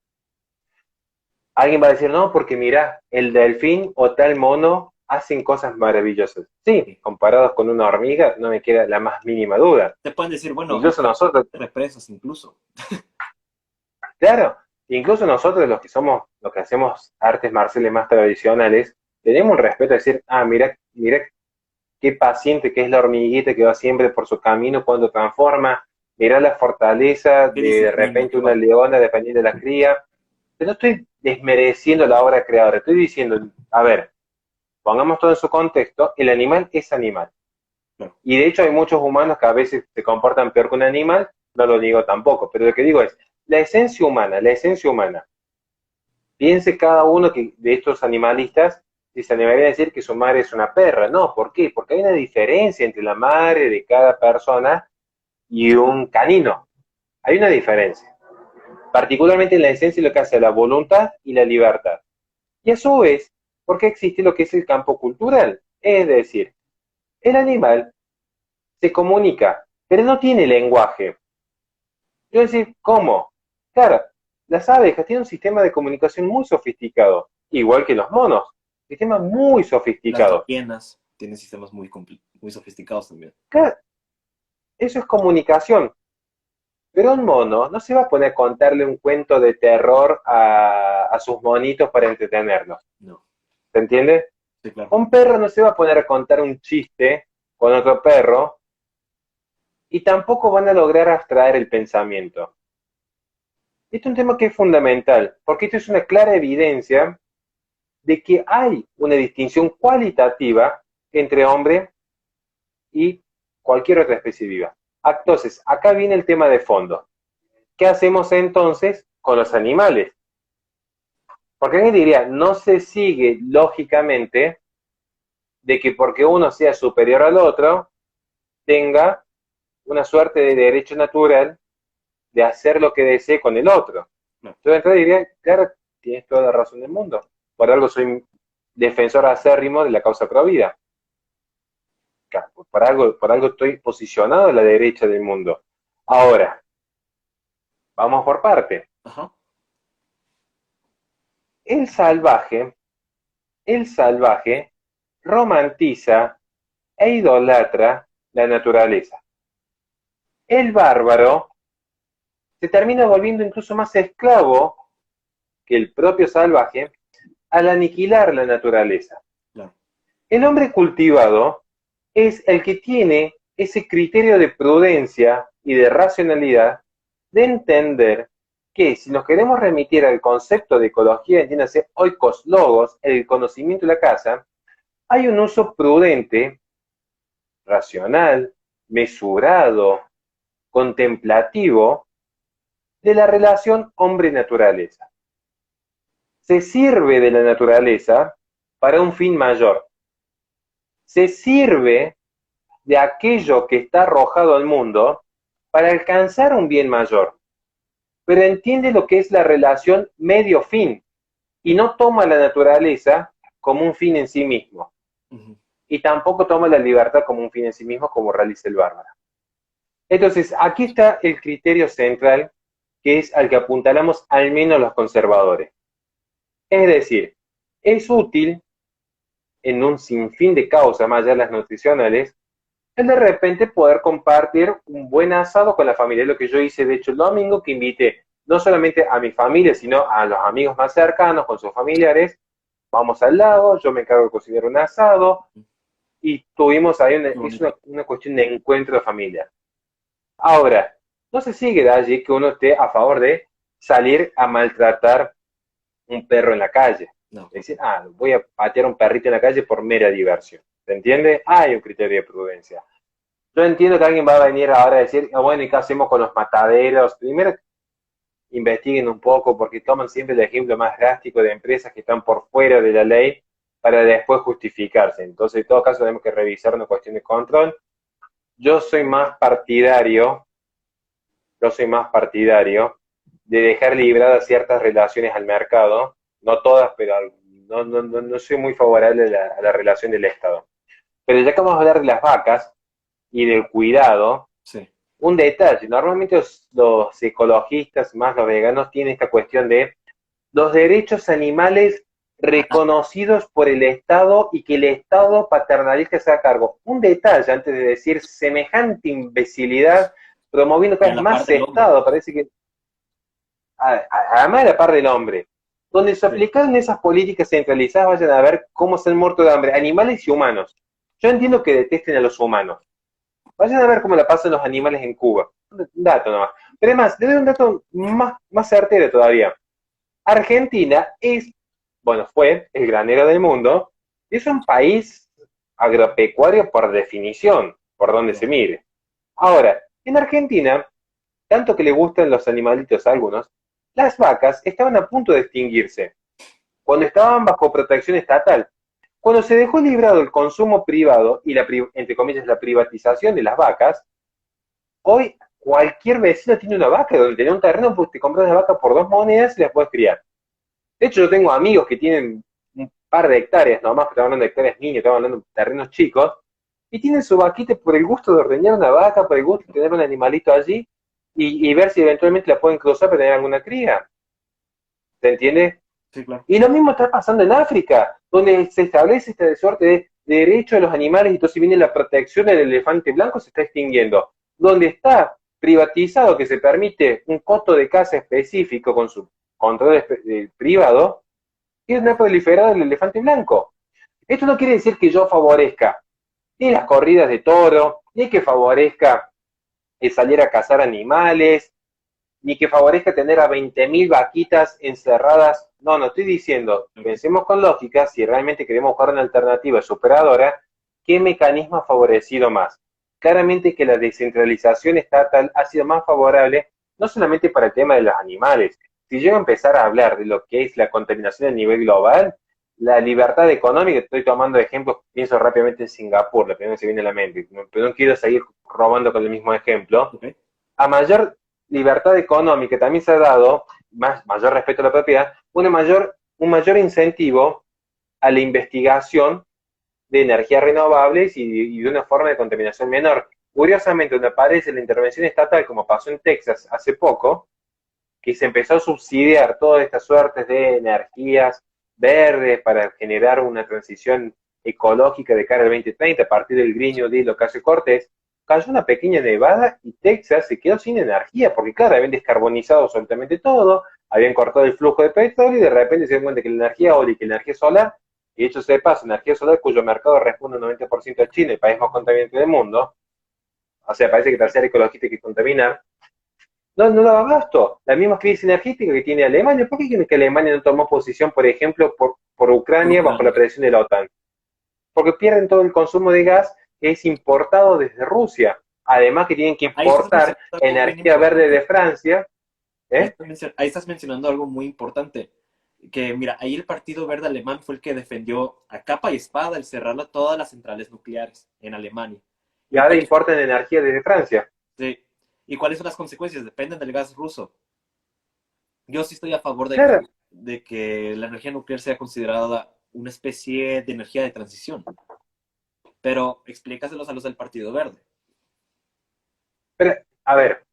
Alguien va a decir, no, porque mira, el delfín o tal mono hacen cosas maravillosas. Sí, Sí. comparados con una hormiga, no me queda la más mínima duda. Te pueden decir, bueno, hay Incluso nosotros, represas incluso. claro, incluso nosotros los que somos, los que hacemos artes marciales más tradicionales, tenemos un respeto a decir, ah, mira qué paciente que es la hormiguita que va siempre por su camino cuando transforma, mira la fortaleza Qué de disciplina, repente qué una valor. leona dependiendo de la cría. Pero no estoy desmereciendo la obra creadora, estoy diciendo, a ver, pongamos todo en su contexto, el animal es animal. Claro. Y de hecho hay muchos humanos que a veces se comportan peor que un animal, no lo digo tampoco, pero lo que digo es, la esencia humana, piense cada uno que, de estos animalistas, si se animaría a decir que su madre es una perra. No, ¿por qué? Porque hay una diferencia entre la madre de cada persona y un canino. Hay una diferencia, particularmente en la esencia de lo que hace la voluntad y la libertad. Y a su vez, porque existe lo que es el campo cultural. Es decir, el animal se comunica, pero no tiene lenguaje. Yo decir, ¿cómo? Claro, las abejas tienen un sistema de comunicación muy sofisticado, igual que los monos. Sistema muy Las sofisticado. ballenas tienen sistemas muy sofisticados también. Claro, eso es comunicación. Pero un mono no se va a poner a contarle un cuento de terror a sus monitos para entretenerlos. No, ¿Se entiende? sí, claro. Un perro no se va a poner a contar un chiste con otro perro y tampoco van a lograr abstraer el pensamiento. Este es un tema que es fundamental, porque esto es una clara evidencia de que hay una distinción cualitativa entre hombre y cualquier otra especie viva. Entonces, acá viene el tema de fondo. ¿Qué hacemos entonces con los animales? Porque alguien diría, no se sigue lógicamente de que porque uno sea superior al otro, tenga una suerte de derecho natural de hacer lo que desee con el otro. No. Entonces, entonces diría, claro, tienes toda la razón del mundo. Por algo soy defensor acérrimo de la causa pro vida. Claro, por algo estoy posicionado a la derecha del mundo. Ahora, vamos por parte. Ajá. El salvaje, el salvaje romantiza e idolatra la naturaleza. El bárbaro se termina volviendo incluso más esclavo que el propio salvaje al aniquilar la naturaleza. Claro. El hombre cultivado es el que tiene ese criterio de prudencia y de racionalidad de entender que si nos queremos remitir al concepto de ecología, entiéndase oikos logos, el conocimiento de la casa, hay un uso prudente, racional, mesurado, contemplativo de la relación hombre-naturaleza. Se sirve de la naturaleza para un fin mayor. Se sirve de aquello que está arrojado al mundo para alcanzar un bien mayor. Pero entiende lo que es la relación medio-fin y no toma la naturaleza como un fin en sí mismo. Uh-huh. Y tampoco toma la libertad como un fin en sí mismo como realiza el bárbaro. Entonces, aquí está el criterio central que es al que apuntalamos al menos los conservadores. Es decir, es útil en un sinfín de causas, más allá de las nutricionales, el de repente poder compartir un buen asado con la familia. Es lo que yo hice, de hecho, el domingo, que invité no solamente a mi familia, sino a los amigos más cercanos, con sus familiares. Vamos al lago, yo me encargo de cocinar un asado, y tuvimos ahí una cuestión de encuentro de familia. Ahora, no se sigue de allí que uno esté a favor de salir a maltratar un perro en la calle. No. Es decir, voy a patear un perrito en la calle por mera diversión. ¿Se entiende? Hay un criterio de prudencia. Yo entiendo que alguien va a venir ahora a decir, bueno, ¿y qué hacemos con los mataderos? Primero, investiguen un poco, porque toman siempre el ejemplo más drástico de empresas que están por fuera de la ley para después justificarse. Entonces, en todo caso, tenemos que revisar una cuestión de control. Yo soy más partidario de dejar libradas ciertas relaciones al mercado, no todas, pero no soy muy favorable a la relación del Estado. Pero ya que vamos a hablar de las vacas y del cuidado, sí. Un detalle, normalmente los ecologistas, más los veganos, tienen esta cuestión de los derechos animales reconocidos por el Estado y que el Estado paternalista se haga cargo. Un detalle antes de decir semejante imbecilidad, promoviendo cada vez más Estado, parece que, además de la par del hombre, donde se aplicaron esas políticas centralizadas, vayan a ver cómo se han muerto de hambre, animales y humanos. Yo entiendo que detesten a los humanos. Vayan a ver cómo la pasan los animales en Cuba. Un dato nomás. Pero además, le doy un dato más certero todavía. Argentina fue el granero del mundo, y es un país agropecuario por definición, por donde se mire. Ahora, en Argentina, tanto que le gustan los animalitos a algunos, las vacas estaban a punto de extinguirse, cuando estaban bajo protección estatal. Cuando se dejó librado el consumo privado y entre comillas, la privatización de las vacas, hoy cualquier vecino tiene una vaca, donde tenía un terreno, pues te compras la vaca por 2 monedas y las puedes criar. De hecho, yo tengo amigos que tienen un par de hectáreas, nomás, estamos hablando de hectáreas niños, estamos hablando de terrenos chicos, y tienen su vaquita por el gusto de ordeñar una vaca, por el gusto de tener un animalito allí, y ver si eventualmente la pueden cruzar para tener alguna cría. ¿Se entiende? Sí, claro. Y lo mismo está pasando en África, donde se establece esta suerte de derecho de los animales, y entonces viene la protección del elefante blanco, se está extinguiendo. Donde está privatizado, que se permite un coto de caza específico con su control privado, y no ha proliferado el elefante blanco. Esto no quiere decir que yo favorezca ni las corridas de toro, ni que favorezca salir a cazar animales, ni que favorezca tener a 20.000 vaquitas encerradas. No, no estoy diciendo, pensemos con lógica, si realmente queremos buscar una alternativa superadora, ¿qué mecanismo ha favorecido más? Claramente que la descentralización estatal ha sido más favorable, no solamente para el tema de los animales. Si yo empezar a hablar de lo que es la contaminación a nivel global, la libertad económica, estoy tomando ejemplos, pienso rápidamente en Singapur, lo primero que se viene a la mente, pero no quiero seguir robando con el mismo ejemplo. Ok. A mayor libertad económica también se ha dado, mayor respeto a la propiedad, un mayor incentivo a la investigación de energías renovables y de una forma de contaminación menor. Curiosamente, donde aparece la intervención estatal, como pasó en Texas hace poco, que se empezó a subsidiar todas estas suertes de energías verdes para generar una transición ecológica de cara al 2030 a partir del Green New Deal Ocasio-Cortez, cayó una pequeña nevada y Texas se quedó sin energía, porque claro, habían descarbonizado absolutamente todo, habían cortado el flujo de petróleo y de repente se dieron cuenta que la energía eólica y la energía solar, y de hecho se pasa, energía solar cuyo mercado responde un 90% a China, el país más contaminante del mundo, o sea, parece que tercer ecologista que contaminar, no daba abasto. La misma crisis energética que tiene Alemania. ¿Por qué creen que Alemania no tomó posición, por ejemplo, por Por Ucrania bajo la Ucrania. presión de la OTAN? Porque pierden todo el consumo de gas que es importado desde Rusia. Además que tienen que Ahí estás importar mencionando algo bien energía verde de importante. Francia. ¿Eh? Ahí estás mencionando algo muy importante. Que mira, ahí el Partido Verde Alemán fue el que defendió a capa y espada el cerrar todas las centrales nucleares en Alemania. Y ¿Y ahora cuáles, importan energía desde Francia. sí, ¿y cuáles son las consecuencias? Dependen del gas ruso. Yo sí estoy a favor Claro, de que la energía nuclear sea considerada una especie de energía de transición, pero explícaselos a los del Partido Verde. pero, a ver,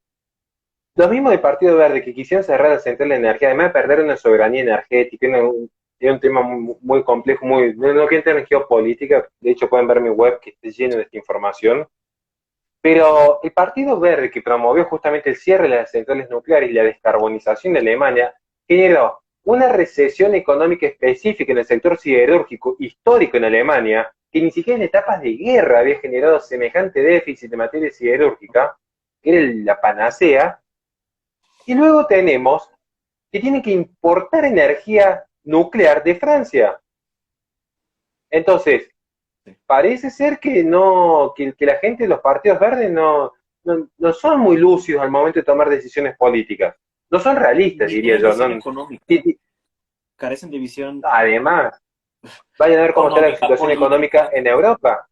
los mismos del Partido Verde que quisieron cerrar la central de energía, además de perder una soberanía energética, es un tema muy complejo, no quiero entrar en geopolítica, de hecho pueden ver mi web que está lleno de esta información, pero el Partido Verde que promovió justamente el cierre de las centrales nucleares y la descarbonización de Alemania, generó una recesión económica específica en el sector siderúrgico histórico en Alemania, que ni siquiera en etapas de guerra había generado semejante déficit de materia siderúrgica, que era la panacea. Y luego tenemos que tienen que importar energía nuclear de Francia. Entonces, parece ser que no, que la gente de los partidos verdes no son muy lúcidos al momento de tomar decisiones políticas. No son realistas, Ni diría tienen yo. visión No, económica, carecen de visión además, vayan a ver cómo está la económica, situación económica política. en Europa.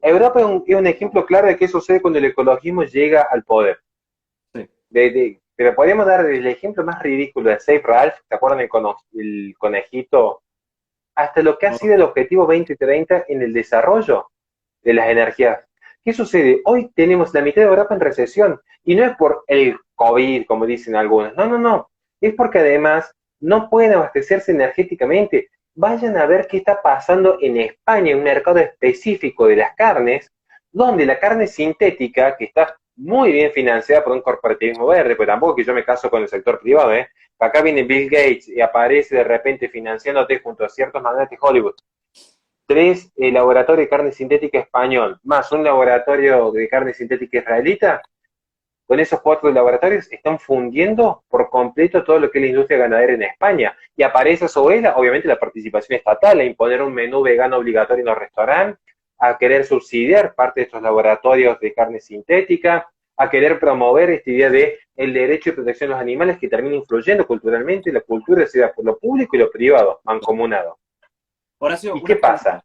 Europa es un ejemplo claro de qué sucede cuando el ecologismo llega al poder. Sí, Pero podríamos dar el ejemplo más ridículo de Save Ralph, ¿te acuerdan el conejito? Hasta lo que ha sido el no, objetivo 2030 en el desarrollo de las energías. ¿Qué sucede? Hoy tenemos la mitad de Europa en recesión y no es por el COVID, como dicen algunos. No. Es porque además no pueden abastecerse energéticamente. Vayan a ver qué está pasando en España, en un mercado específico de las carnes, donde la carne sintética, que está muy bien financiada por un corporativismo verde, pero tampoco que yo me caso con el sector privado, acá viene Bill Gates y aparece de repente financiándote junto a ciertos magnates de Hollywood. Tres laboratorios de carne sintética español, más un laboratorio de carne sintética israelita, con esos cuatro laboratorios están fundiendo por completo todo lo que es la industria ganadera en España. Y aparece sobre ella, obviamente, la participación estatal, a imponer un menú vegano obligatorio en los restaurantes, a querer subsidiar parte de estos laboratorios de carne sintética, a querer promover esta idea de el derecho y protección de los animales que termina influyendo culturalmente, la cultura sea por lo público y lo privado, mancomunado. Horacio, ¿Y qué pasa?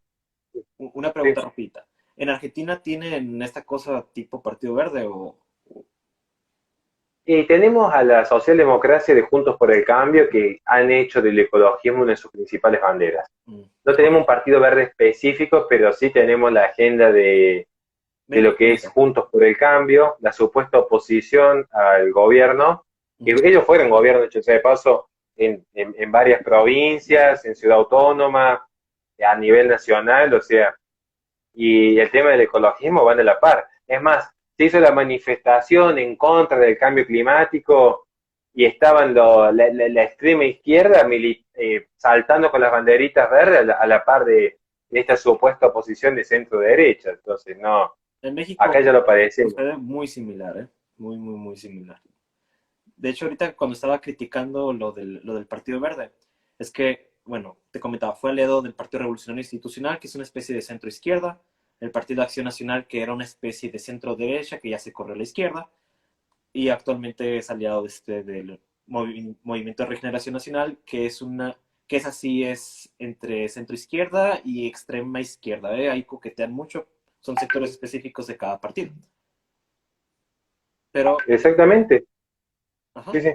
una Sí. pregunta rapidita. ¿En Argentina tienen esta cosa tipo Partido Verde o- Y tenemos a la socialdemocracia de Juntos por el Cambio que han hecho del ecologismo una de sus principales banderas. No ok, tenemos un partido verde específico, pero sí tenemos la agenda me de lo que es imagino. Juntos por el Cambio, la supuesta oposición al gobierno, que Ujú. ellos fueron gobierno, hecho sea de paso, en varias provincias, en Ciudad Autónoma, a nivel nacional, o sea, y el tema del ecologismo van a la par. Es más, se hizo la manifestación en contra del cambio climático y estaban la extrema izquierda saltando con las banderitas verdes a la par de esta supuesta oposición de centro derecha. Entonces, no, En México Acá ya lo padecemos. sucede muy similar, ¿eh? Muy, muy, muy similar. De hecho, ahorita cuando estaba criticando lo del Partido Verde, es que, bueno, te comentaba, fue aliado del Partido Revolucionario Institucional, que es una especie de centro-izquierda, el Partido Acción Nacional, que era una especie de centro-derecha, que ya se corrió a la izquierda, y actualmente es aliado del Movimiento de Regeneración Nacional, que es así, es entre centro-izquierda y extrema izquierda, ¿eh? Ahí coquetean mucho, son sectores específicos de cada partido. Pero, Exactamente. ajá, Sí, sí.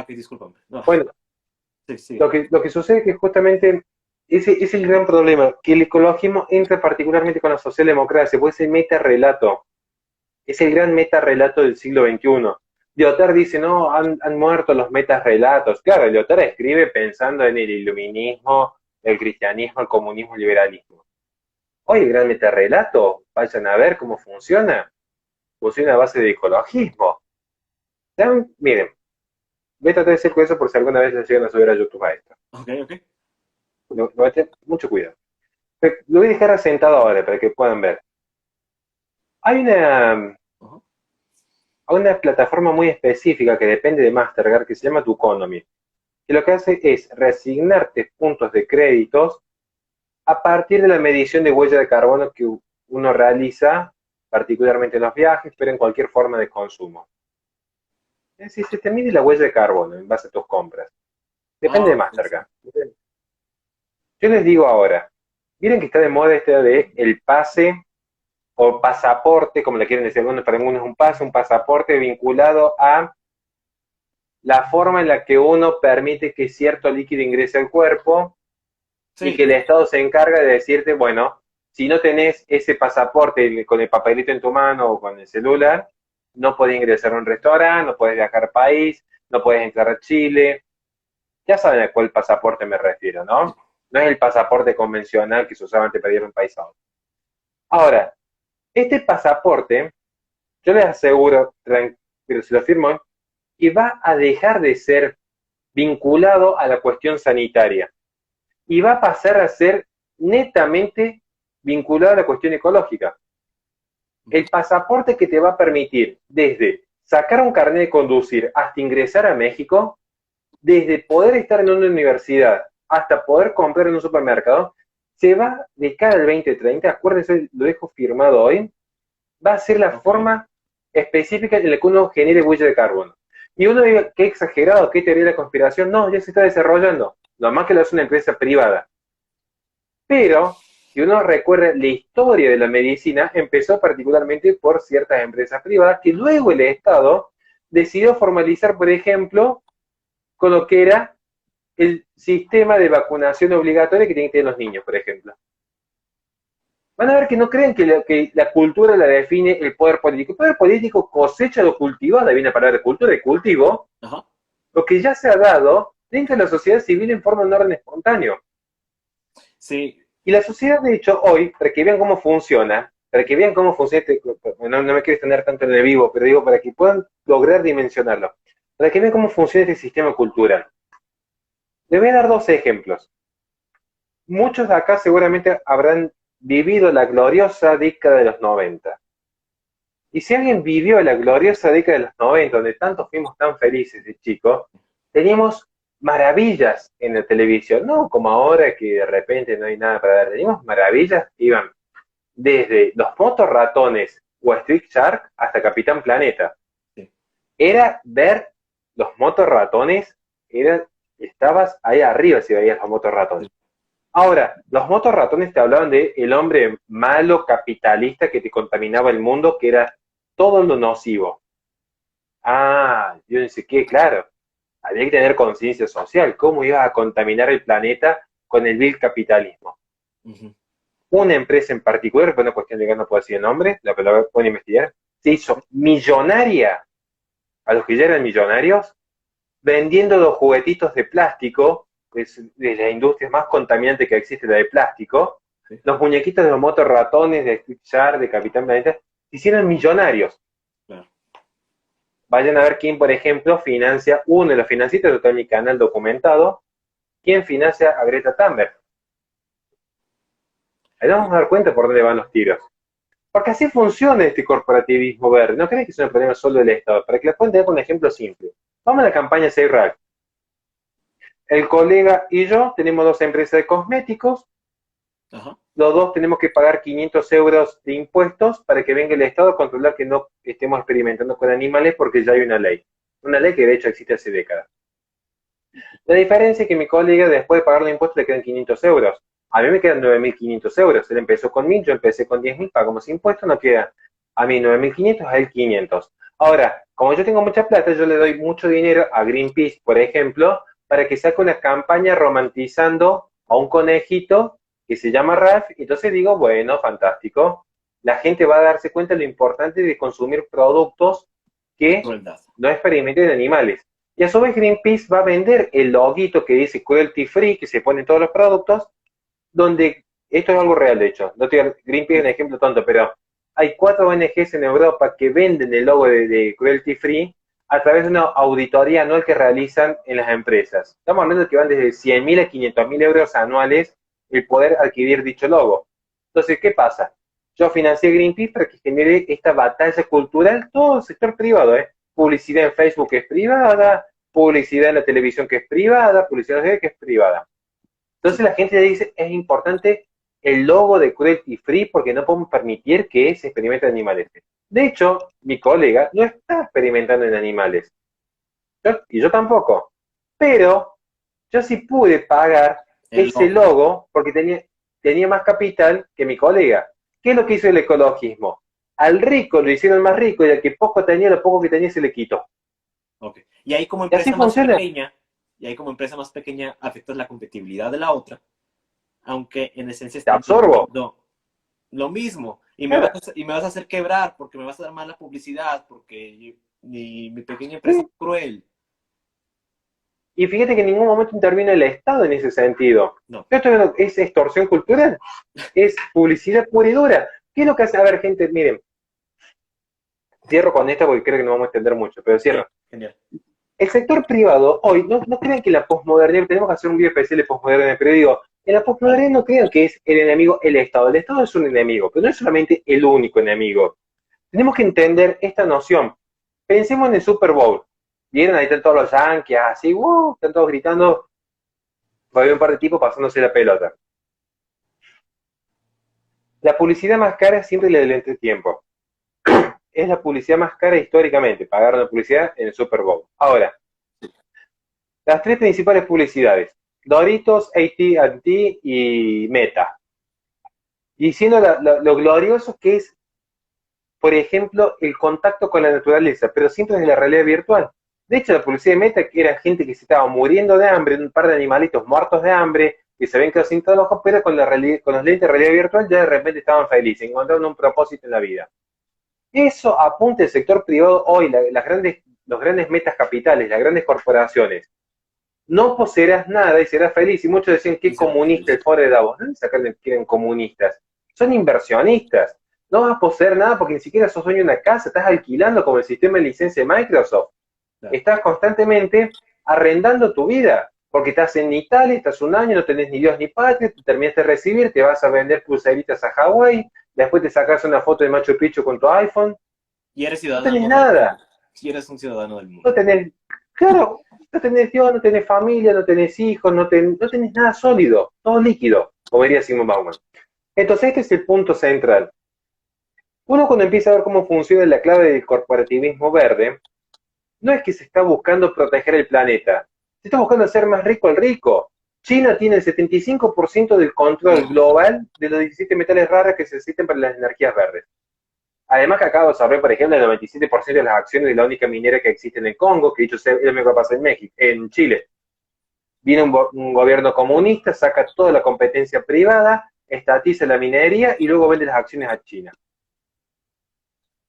que discúlpame. No, Bueno, sí, sí. lo que sucede es que justamente ese es el gran problema, que el ecologismo entra particularmente con la socialdemocracia, pues es el metarrelato, es el gran metarrelato del siglo XXI. Lyotard dice, no, han muerto los metarrelatos. Claro, Lyotard escribe pensando en el iluminismo, el cristianismo, el comunismo, el liberalismo. Hoy el gran metarrelato, vayan a ver cómo funciona a base de ecologismo. ¿Saben? Miren, voy a tratar de ser con eso por si alguna vez les llegan a subir a YouTube a esto. Ok, ok. Voy a tener mucho cuidado. Lo voy a dejar asentado ahora para que puedan ver. Hay Ajá. una plataforma muy específica que depende de Mastercard que se llama Tuconomy. Y lo que hace es reasignarte puntos de créditos a partir de la medición de huella de carbono que uno realiza, particularmente en los viajes, pero en cualquier forma de consumo. Es decir, se te mide la huella de carbono en base a tus compras. Depende de Ok, sí. Mastercard. Yo les digo ahora, miren que está de moda este de el pase o pasaporte, como le quieren decir algunos, para algunos es un pase, un pasaporte vinculado a la forma en la que uno permite que cierto líquido ingrese al cuerpo y Sí, que el Estado se encarga de decirte, bueno, si no tenés ese pasaporte con el papelito en tu mano o con el celular, no podés ingresar a un restaurante, no podés viajar al país, no podés entrar a Chile. Ya saben a cuál pasaporte me refiero, ¿no? No es el pasaporte convencional que se usaba antes para ir a un país a otro. Ahora, este pasaporte, yo les aseguro, pero se lo firmo, que va a dejar de ser vinculado a la cuestión sanitaria y va a pasar a ser netamente vinculado a la cuestión ecológica. ujú, El pasaporte que te va a permitir desde sacar un carnet de conducir hasta ingresar a México, desde poder estar en una universidad hasta poder comprar en un supermercado, se va de cara al 2030, acuérdense, lo dejo firmado hoy, va a ser la ok. forma específica en la que uno genere huella de carbono. Y uno dice, qué exagerado, qué teoría de la conspiración. No, ya se está desarrollando. Lo más que lo hace una empresa privada. Pero, si uno recuerda la historia de la medicina, empezó particularmente por ciertas empresas privadas que luego el Estado decidió formalizar, por ejemplo, con lo que era el sistema de vacunación obligatoria que tienen que tener los niños, por ejemplo. Van a ver que no creen que la cultura la define el poder político. El poder político cosecha lo cultivado, viene la palabra cultura de cultivo, Ajá. lo que ya se ha dado dentro de la sociedad civil en forma de un orden espontáneo. Sí, Y la sociedad, de hecho, hoy, para que vean cómo funciona, no me quiero extender tanto en el vivo, pero digo, para que puedan lograr dimensionarlo, para que vean cómo funciona este sistema cultural. Les voy a dar dos ejemplos. Muchos de acá seguramente habrán vivido la gloriosa década de los 90. Y si alguien vivió la gloriosa década de los 90, donde tantos fuimos tan felices de chicos, teníamos maravillas en la televisión, no como ahora que de repente no hay nada para ver, teníamos maravillas que iban desde los motorratones o Street Shark hasta Capitán Planeta. sí. Era ver los motorratones, estabas ahí arriba si veías los motorratones. Sí. Ahora, los motorratones te hablaban de el hombre malo capitalista que te contaminaba el mundo, que era todo lo nocivo. Ah, yo no sé qué, claro. Había que tener conciencia social. ¿Cómo ibas a contaminar el planeta con el vil capitalismo? Ujú. Una empresa en particular, por una cuestión de que no puedo decir el nombre, la que lo pueden investigar, se hizo millonaria a los que ya eran millonarios vendiendo los juguetitos de plástico, que es de las industrias más contaminantes que existe, la de plástico, Sí, los muñequitos de los motos ratones, de Steve Sharp, de Capitán Planeta, se hicieron millonarios. claro. Vayan a ver quién, por ejemplo, financia, uno de los financistas, está en mi canal documentado, quién financia a Greta Thunberg. Ahí nos Y, vamos a dar cuenta por dónde van los tiros. Porque así funciona este corporativismo verde. No crees que es un problema solo del Estado. Para que la puedan tener con un ejemplo simple. Vamos a la campaña Save Ralph. El colega y yo tenemos dos empresas de cosméticos. Ajá. Los dos tenemos que pagar 500 euros de impuestos para que venga el Estado a controlar que no estemos experimentando con animales porque ya hay una ley. Una ley que de hecho existe hace décadas. La diferencia es que mi colega después de pagar los impuestos le quedan 500 euros. A mí me quedan 9.500 euros. Él empezó con 1.000, yo empecé con 10.000, pagamos impuestos, no queda a mí 9.500, a él 500. Ahora, como yo tengo mucha plata, yo le doy mucho dinero a Greenpeace, por ejemplo, para que saque una campaña romantizando a un conejito que se llama Ralph, y entonces digo, bueno, fantástico, la gente va a darse cuenta de lo importante de consumir productos que Crueldad. no experimenten en animales. Y a su vez Greenpeace va a vender el loguito que dice cruelty free, que se pone en todos los productos, donde, esto es algo real de hecho, no estoy, Greenpeace es un ejemplo tonto, pero hay 4 ONGs en Europa que venden el logo de cruelty free a través de una auditoría anual que realizan en las empresas. Estamos hablando de que van desde 100.000 a 500.000 euros anuales el poder adquirir dicho logo. Entonces, ¿qué pasa? Yo financié Greenpeace para que genere esta batalla cultural, todo el sector privado, publicidad en Facebook que es privada, publicidad en la televisión que es privada, publicidad en las redes que es privada. Entonces la gente dice, es importante el logo de cruelty free porque no podemos permitir que se experimenten animales. De hecho, mi colega no está experimentando en animales. Y yo tampoco. Pero yo sí pude pagar ese logo porque tenía más capital que mi colega. ¿Qué es lo que hizo el ecologismo? Al rico lo hicieron más rico y al que poco tenía, lo poco que tenía se le quitó. Okay. Y ahí como Y así empresa más funciona. pequeña, afectas la competitividad de la otra, aunque en esencia Te están absorbo. buscando lo mismo. Claro. Y me vas a hacer quebrar porque me vas a dar mala publicidad, porque mi pequeña empresa es cruel. Y fíjate que en ningún momento interviene el Estado en ese sentido. No. Esto es extorsión cultural, es publicidad pura y dura. ¿Qué es lo que hace? A ver, gente, miren, cierro con esto porque creo que no vamos a entender mucho, pero cierro. Genial. El sector privado hoy, no crean que la posmodernidad, tenemos que hacer un video especial de posmodernidad, pero digo, en la posmodernidad no crean que es el enemigo el Estado. El Estado es un enemigo, pero no es solamente el único enemigo. Tenemos que entender esta noción. Pensemos en el Super Bowl. Vieron, ahí están todos los yankees, así, están todos gritando. Había un par de tipos pasándose la pelota. La publicidad más cara es siempre la del entretiempo. Es la publicidad más cara históricamente, pagar una publicidad en el Super Bowl. Ahora, las 3 principales publicidades, Doritos, AT&T y Meta. Diciendo lo glorioso que es, por ejemplo, el contacto con la naturaleza, pero siempre desde la realidad virtual. De hecho, la publicidad de Meta, que era gente que se estaba muriendo de hambre, un par de animalitos muertos de hambre, que se habían quedado sin trabajo, pero con los lentes de realidad virtual ya de repente estaban felices, encontraron un propósito en la vida. Eso apunta el sector privado hoy, los grandes metas capitales, las grandes corporaciones. No poseerás nada y serás feliz. Y muchos decían, qué comunista el pobre de Davos. ¿No sacan quieren comunistas? Son inversionistas. No vas a poseer nada porque ni siquiera sos dueño de una casa, estás alquilando como el sistema de licencia de Microsoft. Claro. Estás constantemente arrendando tu vida, porque estás en Italia, estás un año, no tenés ni Dios ni patria, te terminaste de recibir, te vas a vender pulseritas a Hawái, después te sacas una foto de Machu Picchu con tu iPhone. Y eres ciudadano. No tenés nada. Y eres un ciudadano del mundo. No tenés, claro, no tenés Dios, no tenés familia, no tenés hijos, no tenés nada sólido, todo líquido, como diría Simon Bauman. Entonces este es el punto central. Uno cuando empieza a ver cómo funciona la clave del corporativismo verde, no es que se está buscando proteger el planeta, se está buscando hacer más rico al rico. China tiene el 75% del control global de los 17 metales raros que se necesitan para las energías verdes. Además que acaba de saber, por ejemplo, el 97% de las acciones de la única minera que existe en el Congo, que dicho sea, es lo mismo que pasa en México, en Chile. Viene un gobierno comunista, saca toda la competencia privada, estatiza la minería y luego vende las acciones a China.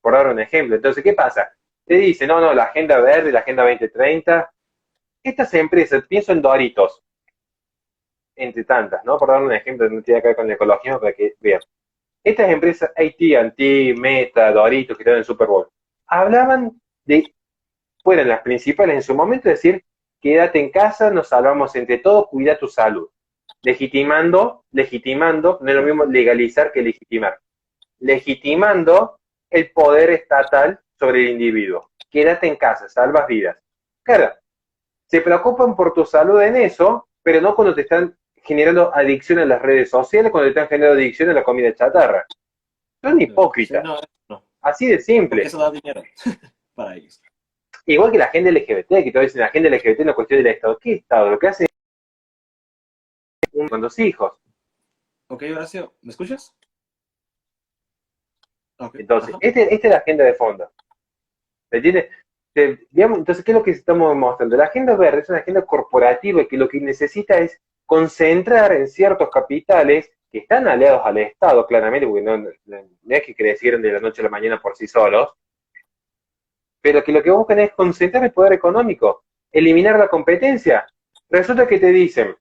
Por dar un ejemplo. Entonces, ¿qué pasa? Te dice, no, la agenda verde, la agenda 2030. Estas empresas, pienso en Doritos, entre tantas, ¿no? Por dar un ejemplo, no tiene que ver con el ecologismo, para que vean. Estas empresas, AT&T, Meta, Doritos, que están en el Super Bowl, hablaban fueron las principales en su momento, de decir, quédate en casa, nos salvamos entre todos, cuida tu salud. Legitimando, no es lo mismo legalizar que legitimar. legitimando el poder estatal sobre el individuo. Quédate en casa, salvas vidas. Claro, se preocupan por tu salud en eso, pero no cuando te están generando adicción a las redes sociales, cuando te están generando adicción a la comida chatarra. Son Sí, hipócritas. no, no, Así de porque simple. eso da dinero para ellos. Igual que la agenda LGBT, que todos dicen la agenda LGBT es una cuestión del Estado. ¿Qué Estado? Lo que hace con dos hijos. Ok, Horacio, ¿me escuchas? Ok, Entonces, ajá. esta es la agenda de fondo. ¿Me entiendes? Digamos, entonces, ¿qué es lo que estamos mostrando? La agenda verde es una agenda corporativa que lo que necesita es concentrar en ciertos capitales que están aliados al Estado, claramente, porque no es que crecieron de la noche a la mañana por sí solos, pero que lo que buscan es concentrar el poder económico, eliminar la competencia. Resulta que te dicen,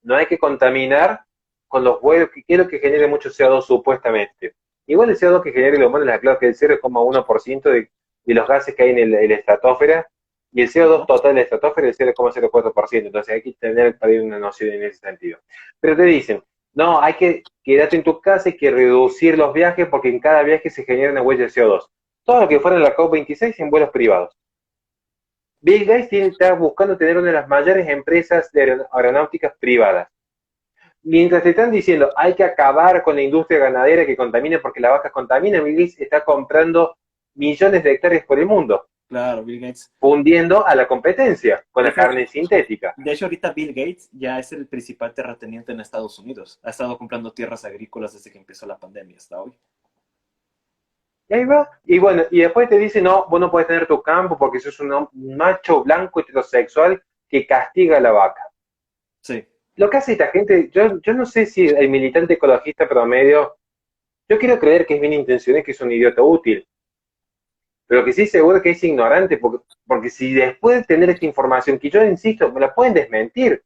no hay que contaminar con los vuelos, que es lo que genera mucho CO2 supuestamente. Igual el CO2 que genera el humano es claro que el 0,1% de los gases que hay en la estratosfera, y el CO2 Ajá. total de la estratosfera es el 0,04%, entonces hay que tener para una noción en ese sentido. Pero te dicen, no, hay que quedarte en tu casa, hay que reducir los viajes porque en cada viaje se genera una huella de CO2. Todo lo que fuera en la COP26 en vuelos privados. Bill Gates está buscando tener una de las mayores empresas de aeronáuticas privadas. Mientras te están diciendo hay que acabar con la industria ganadera que contamina porque las vacas contaminan, Bill Gates está comprando millones de hectáreas por el mundo, Claro, Bill Gates. fundiendo a la competencia con De la hecho, carne sintética. de hecho, ahorita Bill Gates ya es el principal terrateniente en Estados Unidos. Ha estado comprando tierras agrícolas desde que empezó la pandemia hasta hoy. Y ahí va. Y bueno, y después te dice, no, vos no podés tener tu campo porque sos un macho blanco heterosexual que castiga a la vaca. Sí, Lo que hace esta gente, yo no sé si el militante ecologista promedio, yo quiero creer que es bien intencionado, que es un idiota útil, pero que sí seguro que es ignorante, porque si después de tener esta información, que yo insisto, me la pueden desmentir.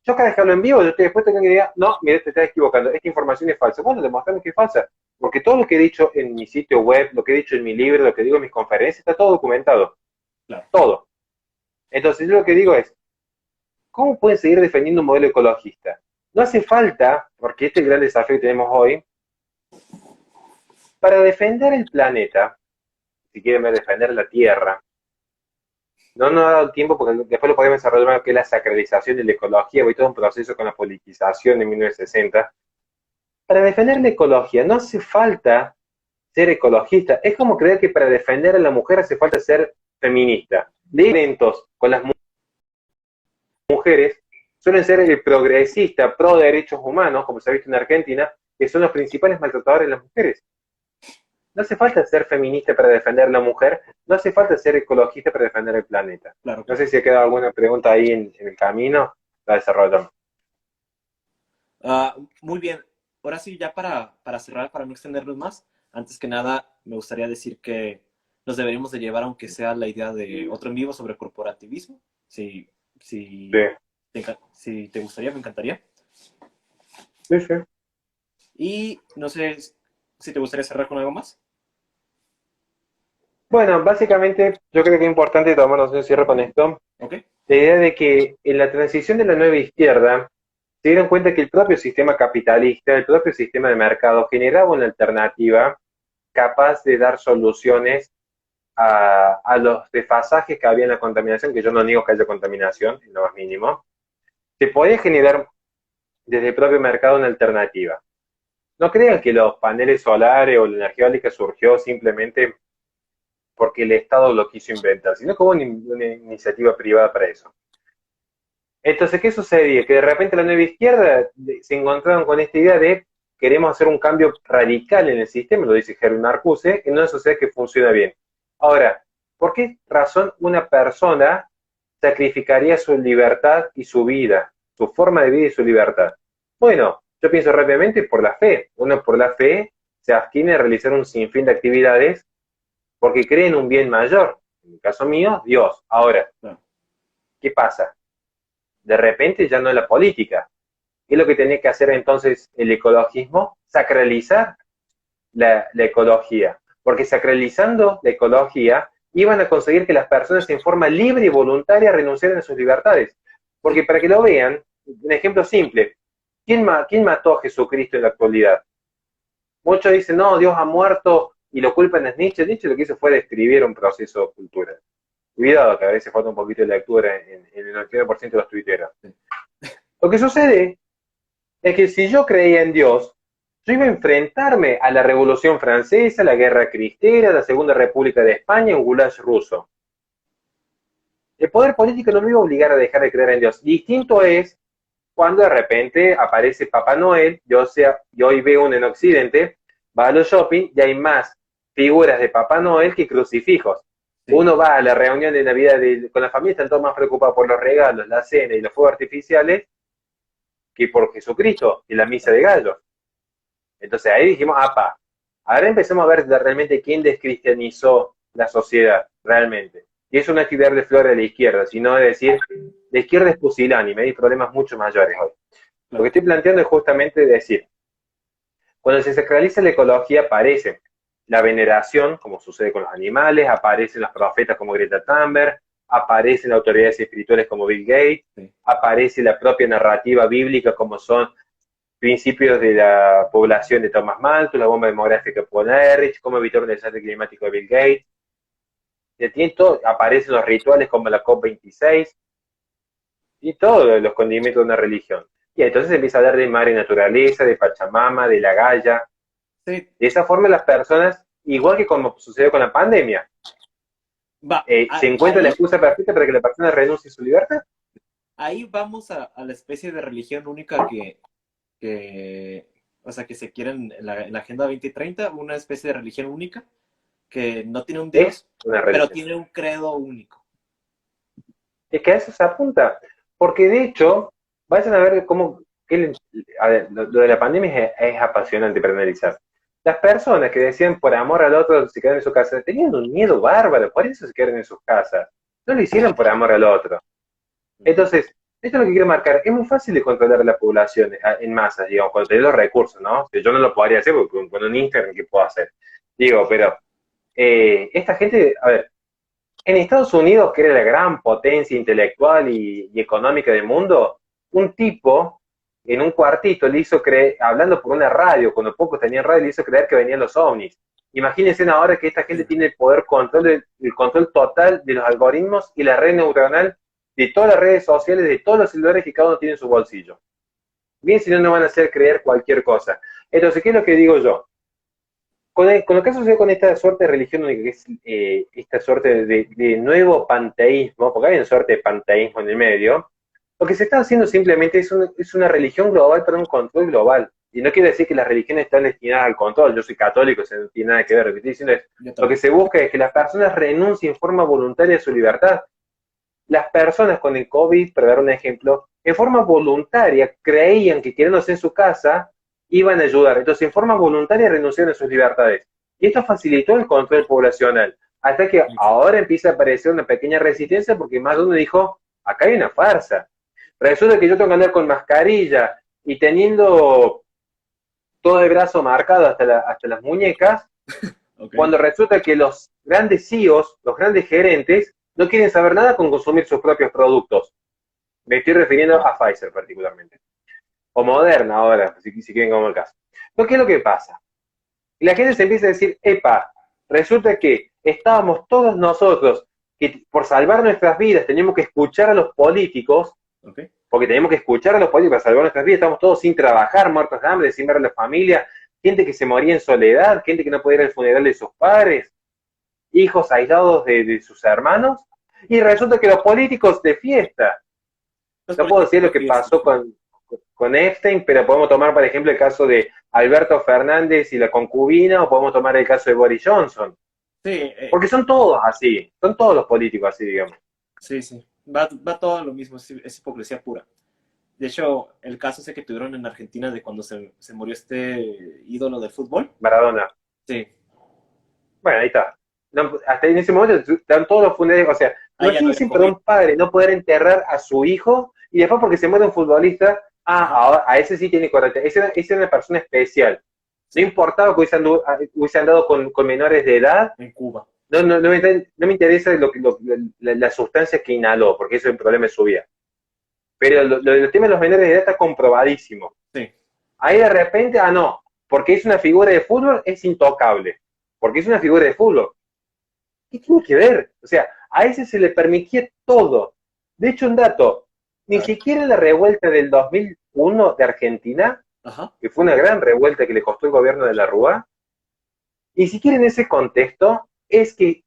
Yo cada vez que hablo en vivo, yo después tengo que decir, no, mira, te estás equivocando, esta información es falsa. Bueno, demostrame que es falsa, porque todo lo que he dicho en mi sitio web, lo que he dicho en mi libro, lo que digo en mis conferencias, está todo documentado, claro. todo. Entonces yo lo que digo es, ¿cómo pueden seguir defendiendo un modelo ecologista? No hace falta, porque este es el gran desafío que tenemos hoy, para defender el planeta, si quieren defender la Tierra. No nos ha dado tiempo porque después lo podemos desarrollar más que es la sacralización de la ecología, voy todo un proceso con la politización de 1960. Para defender la ecología no hace falta ser ecologista. Es como creer que para defender a la mujer hace falta ser feminista. De eventos con las mujeres suelen ser el progresista, pro derechos humanos, como se ha visto en Argentina, que son los principales maltratadores de las mujeres. No hace falta ser feminista para defender a la mujer, no hace falta ser ecologista para defender el planeta. Claro, No claro. sé si ha quedado alguna pregunta ahí en el camino, la desarrollamos. Muy bien. Ahora sí, ya para cerrar, para no extendernos más, antes que nada, me gustaría decir que nos deberíamos de llevar, aunque sea la idea de otro en vivo sobre corporativismo. Si, Sí, si, si te gustaría, me encantaría. sí, sí. Y no sé si te gustaría cerrar con algo más. Bueno, básicamente yo creo que es importante tomarnos un cierre con esto. ¿Ok? La idea de que en la transición de la nueva izquierda se dieron cuenta que el propio sistema capitalista, el propio sistema de mercado generaba una alternativa capaz de dar soluciones a los desfasajes que había en la contaminación, que yo no niego que haya contaminación, en lo más mínimo. Se podía generar desde el propio mercado una alternativa. No crean que los paneles solares o la energía eólica surgió simplemente porque el Estado lo quiso inventar, sino que hubo una iniciativa privada para eso. Entonces, ¿qué sucedía? Que de repente la nueva izquierda se encontraron con esta idea de queremos hacer un cambio radical en el sistema, lo dice Herbert Marcuse, en una sociedad que funciona bien. Ahora, ¿por qué razón una persona sacrificaría su libertad y su vida, su forma de vida y su libertad? Bueno, yo pienso rápidamente por la fe. Uno por la fe se abstiene de realizar un sinfín de actividades porque cree en un bien mayor. En el caso mío, Dios. Ahora, Claro. ¿qué pasa? De repente ya no es la política. ¿Qué es lo que tenía que hacer entonces el ecologismo? Sacralizar la ecología. Porque sacralizando la ecología, iban a conseguir que las personas en forma libre y voluntaria renunciaran a sus libertades. Porque para que lo vean, un ejemplo simple, ¿quién mató a Jesucristo en la actualidad? Muchos dicen, no, Dios ha muerto y lo culpan a Nietzsche. Nietzsche lo que hizo fue describir un proceso de cultura. Cuidado, que a veces falta un poquito de lectura en el 99% de los tuiteros. Lo que sucede es que si yo creía en Dios, yo iba a enfrentarme a la Revolución Francesa, la Guerra Cristera, la Segunda República de España, un goulash ruso. El poder político no me iba a obligar a dejar de creer en Dios. Distinto es cuando de repente aparece Papá Noel, yo hoy veo uno en Occidente, va a los shopping y hay más figuras de Papá Noel que crucifijos. Sí. Uno va a la reunión de Navidad con la familia, están todos más preocupados por los regalos, la cena y los fuegos artificiales que por Jesucristo y la misa de gallos. Entonces ahí dijimos, apa, ahora empezamos a ver realmente quién descristianizó la sociedad, realmente. Y eso no es tirar de flor de la izquierda, sino de decir, la izquierda es pusilánime, hay problemas mucho mayores hoy. Lo que estoy planteando es justamente decir, cuando se sacraliza la ecología aparece la veneración, como sucede con los animales, aparecen los profetas como Greta Thunberg, aparecen autoridades espirituales como Bill Gates, sí. Aparece la propia narrativa bíblica como son principios de la población de Thomas Malthus, la bomba demográfica de Paul Ehrlich, cómo evitar un desastre climático de Bill Gates. Aparecen los rituales como la COP26 y todos los condimentos de una religión. Y entonces empieza a hablar de madre naturaleza, de Pachamama, de la Gaia. Sí. De esa forma las personas, igual que como sucedió con la pandemia, se encuentra la excusa perfecta para que la persona renuncie a su libertad. Ahí vamos a la especie de religión única o sea, que se quiere en la Agenda 2030, una especie de religión única que no tiene un Dios, pero tiene un credo único. Es que a eso se apunta, porque de hecho, vayan a ver cómo, a ver, lo de la pandemia es apasionante para analizar. Las personas que decían por amor al otro se quedan en su casa, tenían un miedo bárbaro, por eso se quedan en sus casas. No lo hicieron por amor al otro. Entonces, esto es lo que quiero marcar. Es muy fácil de controlar a la población en masas, digamos, cuando tenés los recursos, ¿no? Yo no lo podría hacer porque con un Instagram, ¿qué puedo hacer? Digo, pero esta gente, a ver, en Estados Unidos, que era la gran potencia intelectual y económica del mundo, un tipo en un cuartito le hizo creer, hablando por una radio, cuando pocos tenían radio, le hizo creer que venían los ovnis. Imagínense ahora que esta gente tiene el poder el control total de los algoritmos y la red neuronal de todas las redes sociales, de todos los celulares que cada uno tiene en su bolsillo. Bien, si no, nos van a hacer creer cualquier cosa. Entonces, ¿qué es lo que digo yo? Con lo que sucede con esta suerte de religión única, que es esta suerte de nuevo panteísmo, porque hay una suerte de panteísmo en el medio, lo que se está haciendo simplemente es una religión global para un control global. Y no quiere decir que las religiones están destinadas al control. Yo soy católico, eso no tiene nada que ver. Lo que estoy diciendo es, lo que se busca es que las personas renuncien en forma voluntaria a su libertad. Las personas con el COVID, para dar un ejemplo, en forma voluntaria creían que quedándose en su casa iban a ayudar. Entonces, en forma voluntaria renunciaron a sus libertades. Y esto facilitó el control poblacional. Hasta que ahora empieza a aparecer una pequeña resistencia porque más de uno dijo, acá hay una farsa. Resulta que yo tengo que andar con mascarilla y teniendo todo el brazo marcado hasta las muñecas, okay. Cuando resulta que los grandes CEOs, los grandes gerentes, no quieren saber nada con consumir sus propios productos. Me estoy refiriendo a Pfizer particularmente. O Moderna ahora, si quieren como el caso. ¿Qué es lo que pasa? Y la gente se empieza a decir, epa, resulta que estábamos todos nosotros, que por salvar nuestras vidas teníamos que escuchar a los políticos, okay. Porque teníamos que escuchar a los políticos para salvar nuestras vidas, estamos todos sin trabajar, muertos de hambre, sin ver a la familia, gente que se moría en soledad, gente que no podía ir al funeral de sus padres, hijos aislados de sus hermanos, y resulta que los políticos de fiesta. No puedo decir lo que pasó con Epstein, pero podemos tomar, por ejemplo, el caso de Alberto Fernández y la concubina, o podemos tomar el caso de Boris Johnson. Sí, porque son todos así, son todos los políticos así, digamos. Sí, sí, va todo lo mismo, es hipocresía pura. De hecho, el caso ese que tuvieron en Argentina de cuando se murió este ídolo del fútbol. Maradona. Sí. Bueno, ahí está. No, hasta en ese momento están todos los funerales, o sea, imagínense para un padre no poder enterrar a su hijo y después porque se muere un futbolista, a ese sí tiene correcto. Esa era una persona especial. No importaba que hubiese andado con menores de edad. En Cuba. No me interesa la sustancia que inhaló, porque eso es un problema de su vida. Pero el tema de los menores de edad está comprobadísimo. Sí. Ahí de repente, no. porque es una figura de fútbol, es intocable. Porque es una figura de fútbol. ¿Qué tiene que ver? O sea, a ese se le permitía todo. De hecho, un dato, ni Claro. siquiera la revuelta del 2001 de Argentina, Ajá. que fue una gran revuelta que le costó el gobierno de la Rúa, ni siquiera en ese contexto es que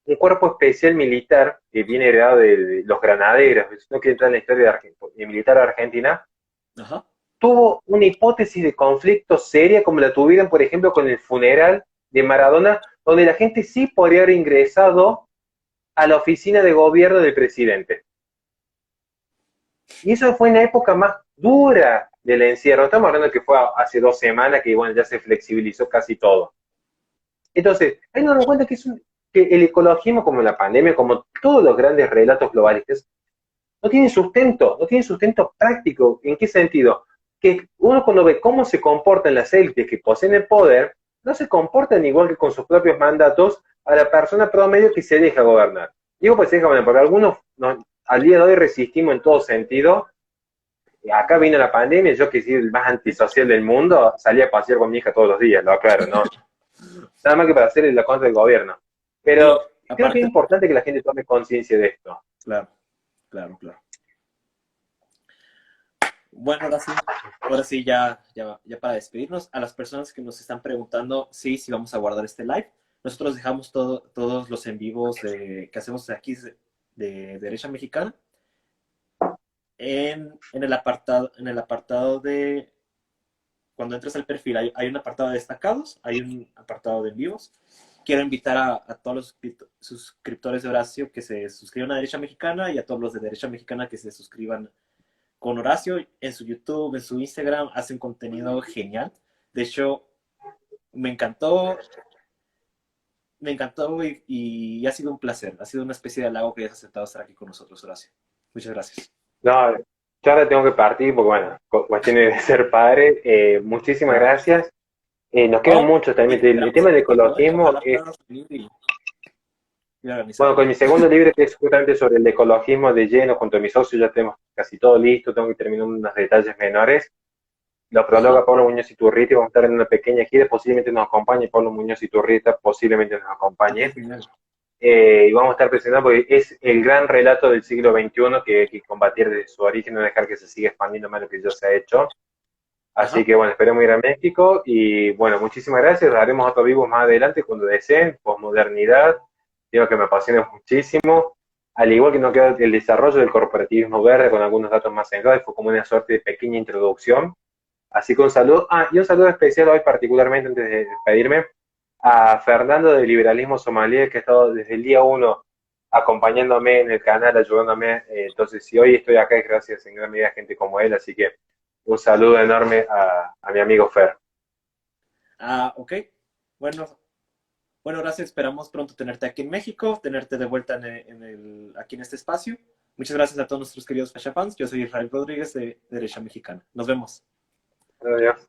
un cuerpo especial militar que viene heredado de los granaderos, no quiere entrar en la historia de militar argentina, Ajá. tuvo una hipótesis de conflicto seria como la tuvieron, por ejemplo, con el funeral de Maradona, donde la gente sí podría haber ingresado a la oficina de gobierno del presidente. Y eso fue en la época más dura del encierro. Estamos hablando que fue hace 2 semanas que bueno, ya se flexibilizó casi todo. Entonces, ahí nos damos cuenta que, que el ecologismo, como la pandemia, como todos los grandes relatos globalistas, no tiene sustento práctico. ¿En qué sentido? Que uno cuando ve cómo se comportan las élites que poseen el poder, no se comportan igual que con sus propios mandatos a la persona promedio que se deja gobernar. Digo pues se deja gobernar, porque algunos al día de hoy resistimos en todo sentido. Acá vino la pandemia, yo que soy el más antisocial del mundo, salía a pasear con mi hija todos los días, lo aclaro, ¿no? Nada más que para hacer la contra del gobierno. Sí, Pero creo que es aparte, importante que la gente tome conciencia de esto. claro, claro, claro. Bueno, ahora sí, ya para despedirnos, a las personas que nos están preguntando, sí, sí vamos a guardar este live. Nosotros dejamos todos los en vivos que hacemos aquí de Derecha Mexicana en el apartado de, cuando entras al perfil, hay un apartado de destacados, hay un apartado de en vivos. Quiero invitar a todos los suscriptores de Horacio que se suscriban a Derecha Mexicana y a todos los de Derecha Mexicana que se suscriban con Horacio en su YouTube, en su Instagram, hacen contenido genial. De hecho, me encantó, y ha sido un placer. Ha sido una especie de halago que hayas aceptado estar aquí con nosotros, Horacio. Muchas gracias. No, yo ahora tengo que partir porque, bueno, cuestiones de ser padre. Muchísimas Claro. gracias. Nos quedan No, muchos y también. te El esperamos tema en del México, ¿eh? ecologismo Ojalá es, puedas venir y bueno, organizarlo. con mi segundo libro que es justamente sobre el ecologismo de lleno, junto a mi socio ya tenemos casi todo listo, tengo que terminar unos detalles menores. Lo Ajá. prologa Pablo Muñoz Iturrita y vamos a estar en una pequeña gira, posiblemente nos acompañe Pablo Muñoz Iturrita, posiblemente nos Ah, qué acompañe. genial. Y vamos a estar presentando porque es el gran relato del siglo XXI que hay que combatir desde su origen, no dejar que se siga expandiendo más de lo que ya se ha hecho. Así Ajá. que bueno, esperemos ir a México y bueno, muchísimas gracias. Haremos otro vivo más adelante cuando deseen, posmodernidad, digo que me apasiona muchísimo. Al igual que no queda el desarrollo del corporativismo verde con algunos datos más centrales, fue como una suerte de pequeña introducción. Así que un saludo, y un saludo especial hoy particularmente antes de despedirme a Fernando de Liberalismo Somalí, que ha estado desde el día uno acompañándome en el canal, ayudándome. Entonces, si hoy estoy acá es gracias en gran medida a gente como él, así que un saludo enorme a mi amigo Fer. Ah, ok. Bueno, bueno, gracias. Esperamos pronto tenerte aquí en México, tenerte de vuelta aquí en este espacio. Muchas gracias a todos nuestros queridos Fasha fans. Yo soy Israel Rodríguez de Derecha Mexicana. Nos vemos. Adiós.